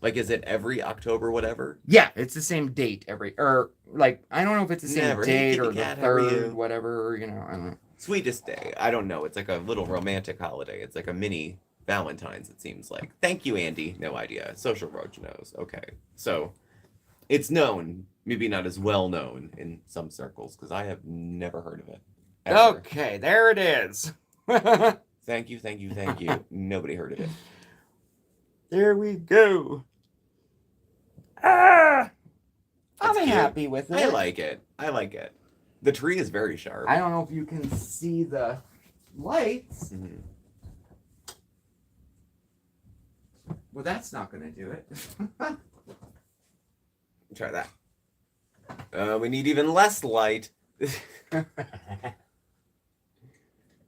Like, is it every October, whatever? Yeah, it's the same date I don't know if it's the same Never. Hey, date kitty or the cat, how are you? third, whatever, I don't know. Sweetest day. I don't know. It's like a little romantic holiday. It's like a mini Valentine's, it seems like. Thank you, Andy. No idea. Social Roach knows. Okay. So, it's known. Maybe not as well known in some circles, because I have never heard of it. Ever. Okay, there it is. Thank you. Nobody heard of it. There we go. I'm That's cute. happy with it. I like it. The tree is very sharp. I don't know if you can see the lights. Mhm. Well, that's not going to do it. Try that. We need even less light.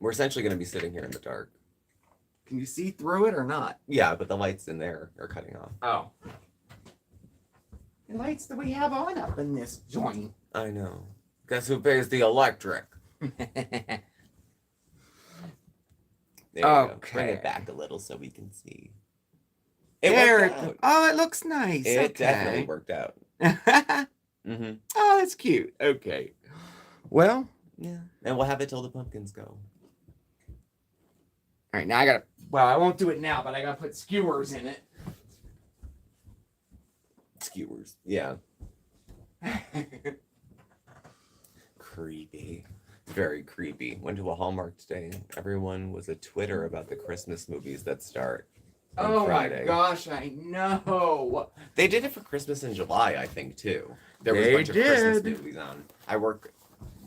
We're essentially going to be sitting here in the dark. Can you see through it or not? Yeah, but the lights in there are cutting off. Oh. The lights that we have on up in this joint. I know. Guess who pays the electric? There you go. Bring Okay. it back a little so we can see. There worked out. Oh, it looks nice. It definitely worked out. Oh, Mm-hmm. that's cute. Okay. Well, Yeah. And we'll have it till the pumpkins go. all right, now I gotta. Well, I won't do it now, but I gotta put skewers in it. Skewers. Yeah. Creepy. Very creepy. Went to a Hallmark today. Everyone was a Twitter about the Christmas movies that start on Oh Friday. my gosh, I know. They did it for Christmas in July, I think, too. There was They a bunch of Christmas did. movies on.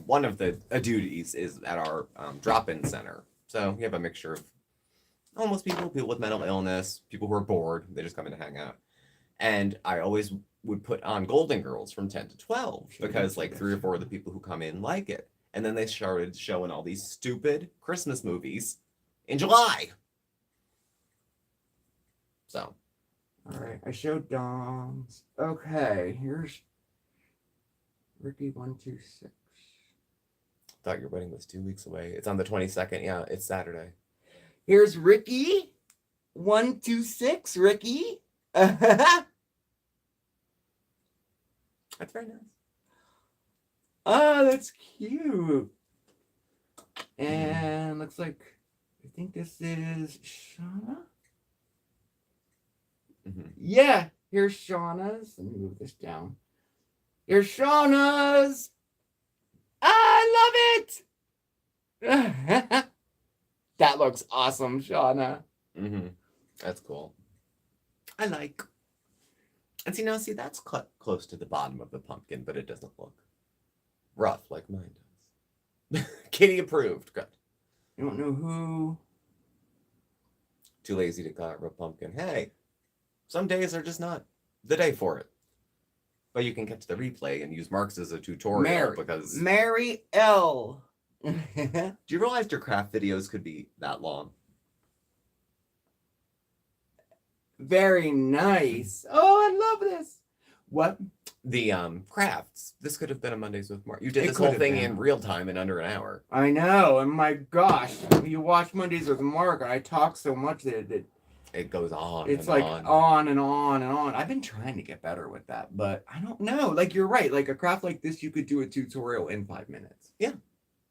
One of the duties is at our drop-in center. So you have a mixture of homeless people with mental illness, people who are bored. They just come in to hang out. And I always would put on Golden Girls from 10 to 12 because like 3 or 4 of the people who come in like it. And then they started showing all these stupid Christmas movies in July. So. All right, I showed Dom's. Okay, here's Ricky 126. Thought your wedding was 2 weeks away. It's on the 22nd. Yeah, it's Saturday. Here's Ricky 126. Ricky. That's very nice. Oh, that's cute. And looks like I think this is Shauna. Mm-hmm. Yeah, here's Shauna's. Let me move this down. Here's Shauna's. I love it. That looks awesome, Shauna. Mm-hmm. That's cool. I like. And see, that's cut close to the bottom of the pumpkin, but it doesn't look rough like mine does. Kitty approved. Good. You don't know who. Too lazy to carve a pumpkin. Hey, some days are just not the day for it. But you can get to the replay and use Mark's as a tutorial because. Mary L. Do you realize your craft videos could be that long? Very nice. Oh, I love this. What? The crafts. This could have been a Mondays with Mark. You did It this could whole have thing been. in real time in under an hour. I know, and my gosh, you watch Mondays with Mark, and I talk so much that It goes on. it's and like on. on and on and on. I've been trying to get better with that, but I don't know. Like, you're right. Like, a craft like this, you could do a tutorial in 5 minutes.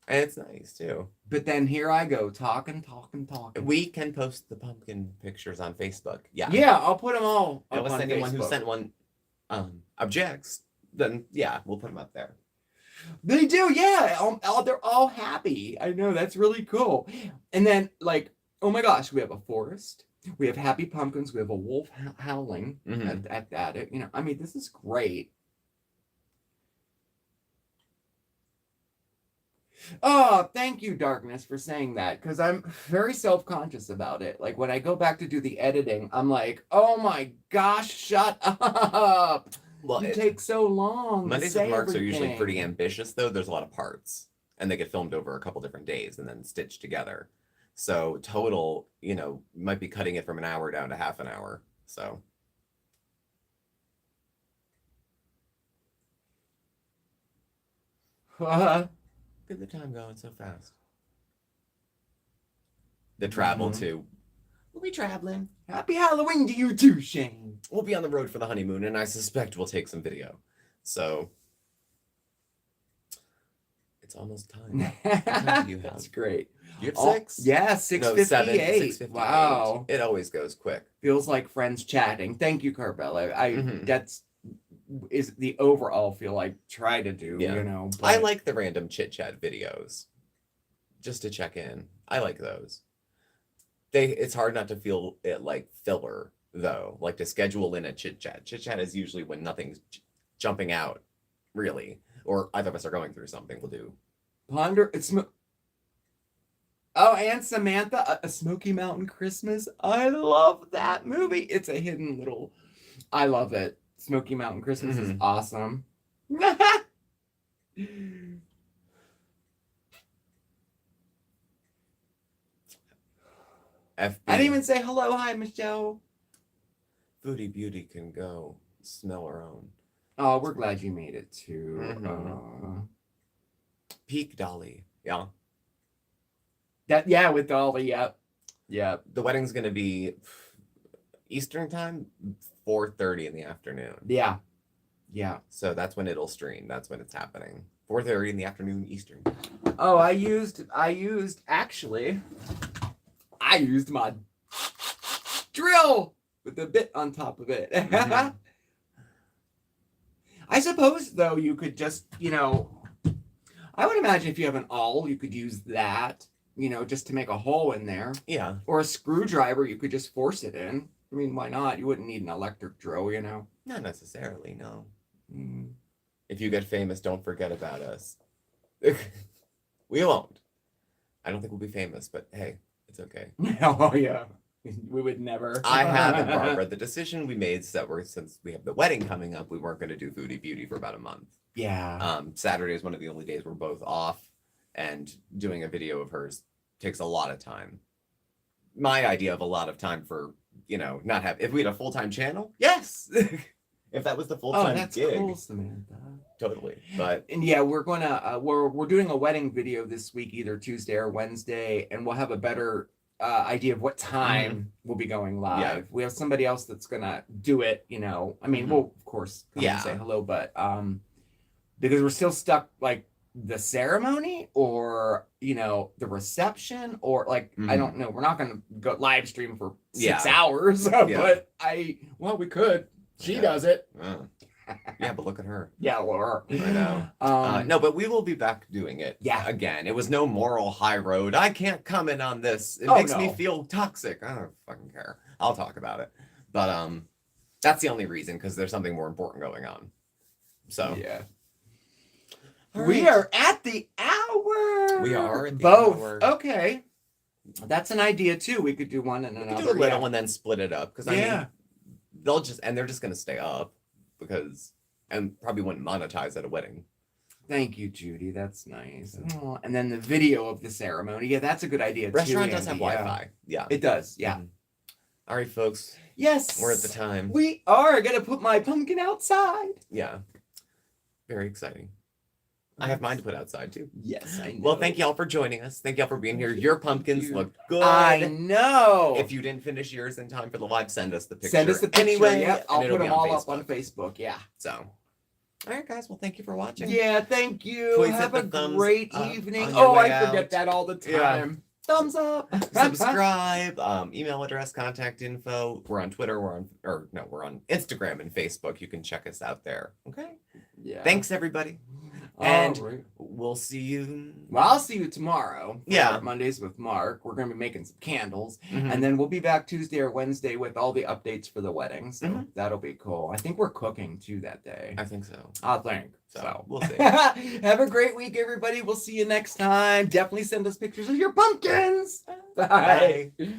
And it's nice too. But then here I go, talking. We can post the pumpkin pictures on Facebook. Yeah. Yeah, I'll put them all up Unless on anyone who Facebook. sent one objects, then yeah, we'll put them up there. They do, yeah. They're all happy. I know, that's really cool. And then, like, oh my gosh, we have a forest. We have happy pumpkins. We have a wolf howling Mhm. at it. You know, I mean, this is great. Oh, thank you, Darkness, for saying that, because I'm very self-conscious about it. Like, when I go back to do the editing, I'm like, oh my gosh, shut up. Well, You take so long. to Mondays say with Marks are usually pretty everything. ambitious, though. There's a lot of parts, and they get filmed over a couple different days and then stitched together. So total, might be cutting it from an hour down to half an hour. So look at the time going so fast. The travel Mhm. too. We'll be traveling. Happy Halloween to you too, Shane. We'll be on the road for the honeymoon, and I suspect we'll take some video. So it's almost time. time do you have? That's great. You have Oh, 6? Yeah, No, 6:58. 6:58. Wow. It always goes quick. Feels like friends chatting. Thank you, Carbella. Mhm. That's is the overall feel I try to do, Yeah. I but- like the random chit chat videos. Just to check in. I like those. It's hard not to feel it like filler though. Like to schedule in a chit chat. Chit chat is usually when nothing's jumping out, really. Or either of us are going through something. We'll do. Ponder it's Oh, and Samantha, a Smoky Mountain Christmas. I love that movie. It's a hidden little. I love it. Smoky Mountain Christmas is awesome. FB. I didn't even say hello. Hi, Michelle. Foodie Beauty can go smell her own. Oh, we're glad you made it too. Mhm. Peak Dolly. Yeah. Yeah, with Dolly. Yep. Yep. The wedding's gonna be Eastern time, 4:30 in the afternoon. Yeah. Yeah. So that's when it'll stream. That's when it's happening. 4:30 in the afternoon Eastern. Oh, I used my drill with the bit on top of it. Mhm. I suppose though you could just, I would imagine if you have an awl, you could use that, just to make a hole in there. Yeah. Or a screwdriver, you could just force it in. I mean, why not? You wouldn't need an electric drill. Not necessarily, no. Mm. If you get famous, don't forget about us. We won't. I don't think we'll be famous, but hey, it's okay. Oh yeah. We would never. I haven't, Barbara. The decision we made is that since we have the wedding coming up, we weren't going to do Foodie Beauty for about a month. Yeah. Saturday is one of the only days we're both off, and doing a video of hers takes a lot of time. My idea of a lot of time for, not have, if we had a full-time channel, yes. If that was the Oh, full-time that's gig, cool, Samantha. totally. But And yeah, we're gonna we're doing a wedding video this week, either Tuesday or Wednesday, and we'll have a better idea of what time we'll be going live. Yeah. We have somebody else that's gonna do it. I mean, Mhm. we'll of course come Yeah. and say hello, but because we're still stuck like the ceremony or the reception or like I don't know. We're not gonna go live stream for 6 Yeah. hours, but we could. She Yeah. does it. yeah, but look at her. Yeah, Laura. I know. No, but we will be back doing it. Yeah. Again, it was no moral high road. I can't comment on this. It Oh, makes me no. feel toxic. I don't fucking care. I'll talk about it. But that's the only reason, because there's something more important going on. So Yeah. All We right. are at the hour. We are at the Both. hour. Okay. That's an idea too. We could do one and We another. can do a little yeah. and then split it up, because I Yeah. mean, they're just gonna stay up because and probably wouldn't monetize at a wedding. Thank you, Judy. That's nice. Oh, and then the video of the ceremony. Yeah, that's a good idea. Restaurant too, does have Andy. Yeah. Wi-Fi. Yeah. It does. Yeah. Mhm. All right, folks. Yes. We're at the time. We are gonna put my pumpkin outside. Yeah. Very exciting. I have mine to put outside too. Yes, I know. Well, thank y'all for joining us. Thank y'all for being here. Your pumpkins look good. I know. If you didn't finish yours in time for the live, send us the picture. Send us the picture. anyway. Yep, and I'll it'll put be them all on up on Facebook. Yeah. So, all right, guys. Well, thank you for watching. Yeah. Thank you. Please Have hit a the thumbs great up evening. on your Oh, way I forget out. that all the Yeah. time. Thumbs up. Subscribe. Email address, contact info. We're on Twitter. We're on Instagram and Facebook. You can check us out there. Okay. Yeah. Thanks, everybody. All And right. we'll see you. Well, I'll see you tomorrow. for Yeah. our Mondays with Mark. We're going to be making some candles. Mhm. And then we'll be back Tuesday or Wednesday with all the updates for the wedding. So Mhm. that'll be cool. I think we're cooking too that day. I think so. I think. So, So we'll see. Have a great week, everybody. We'll see you next time. Definitely send us pictures of your pumpkins. Bye. Bye.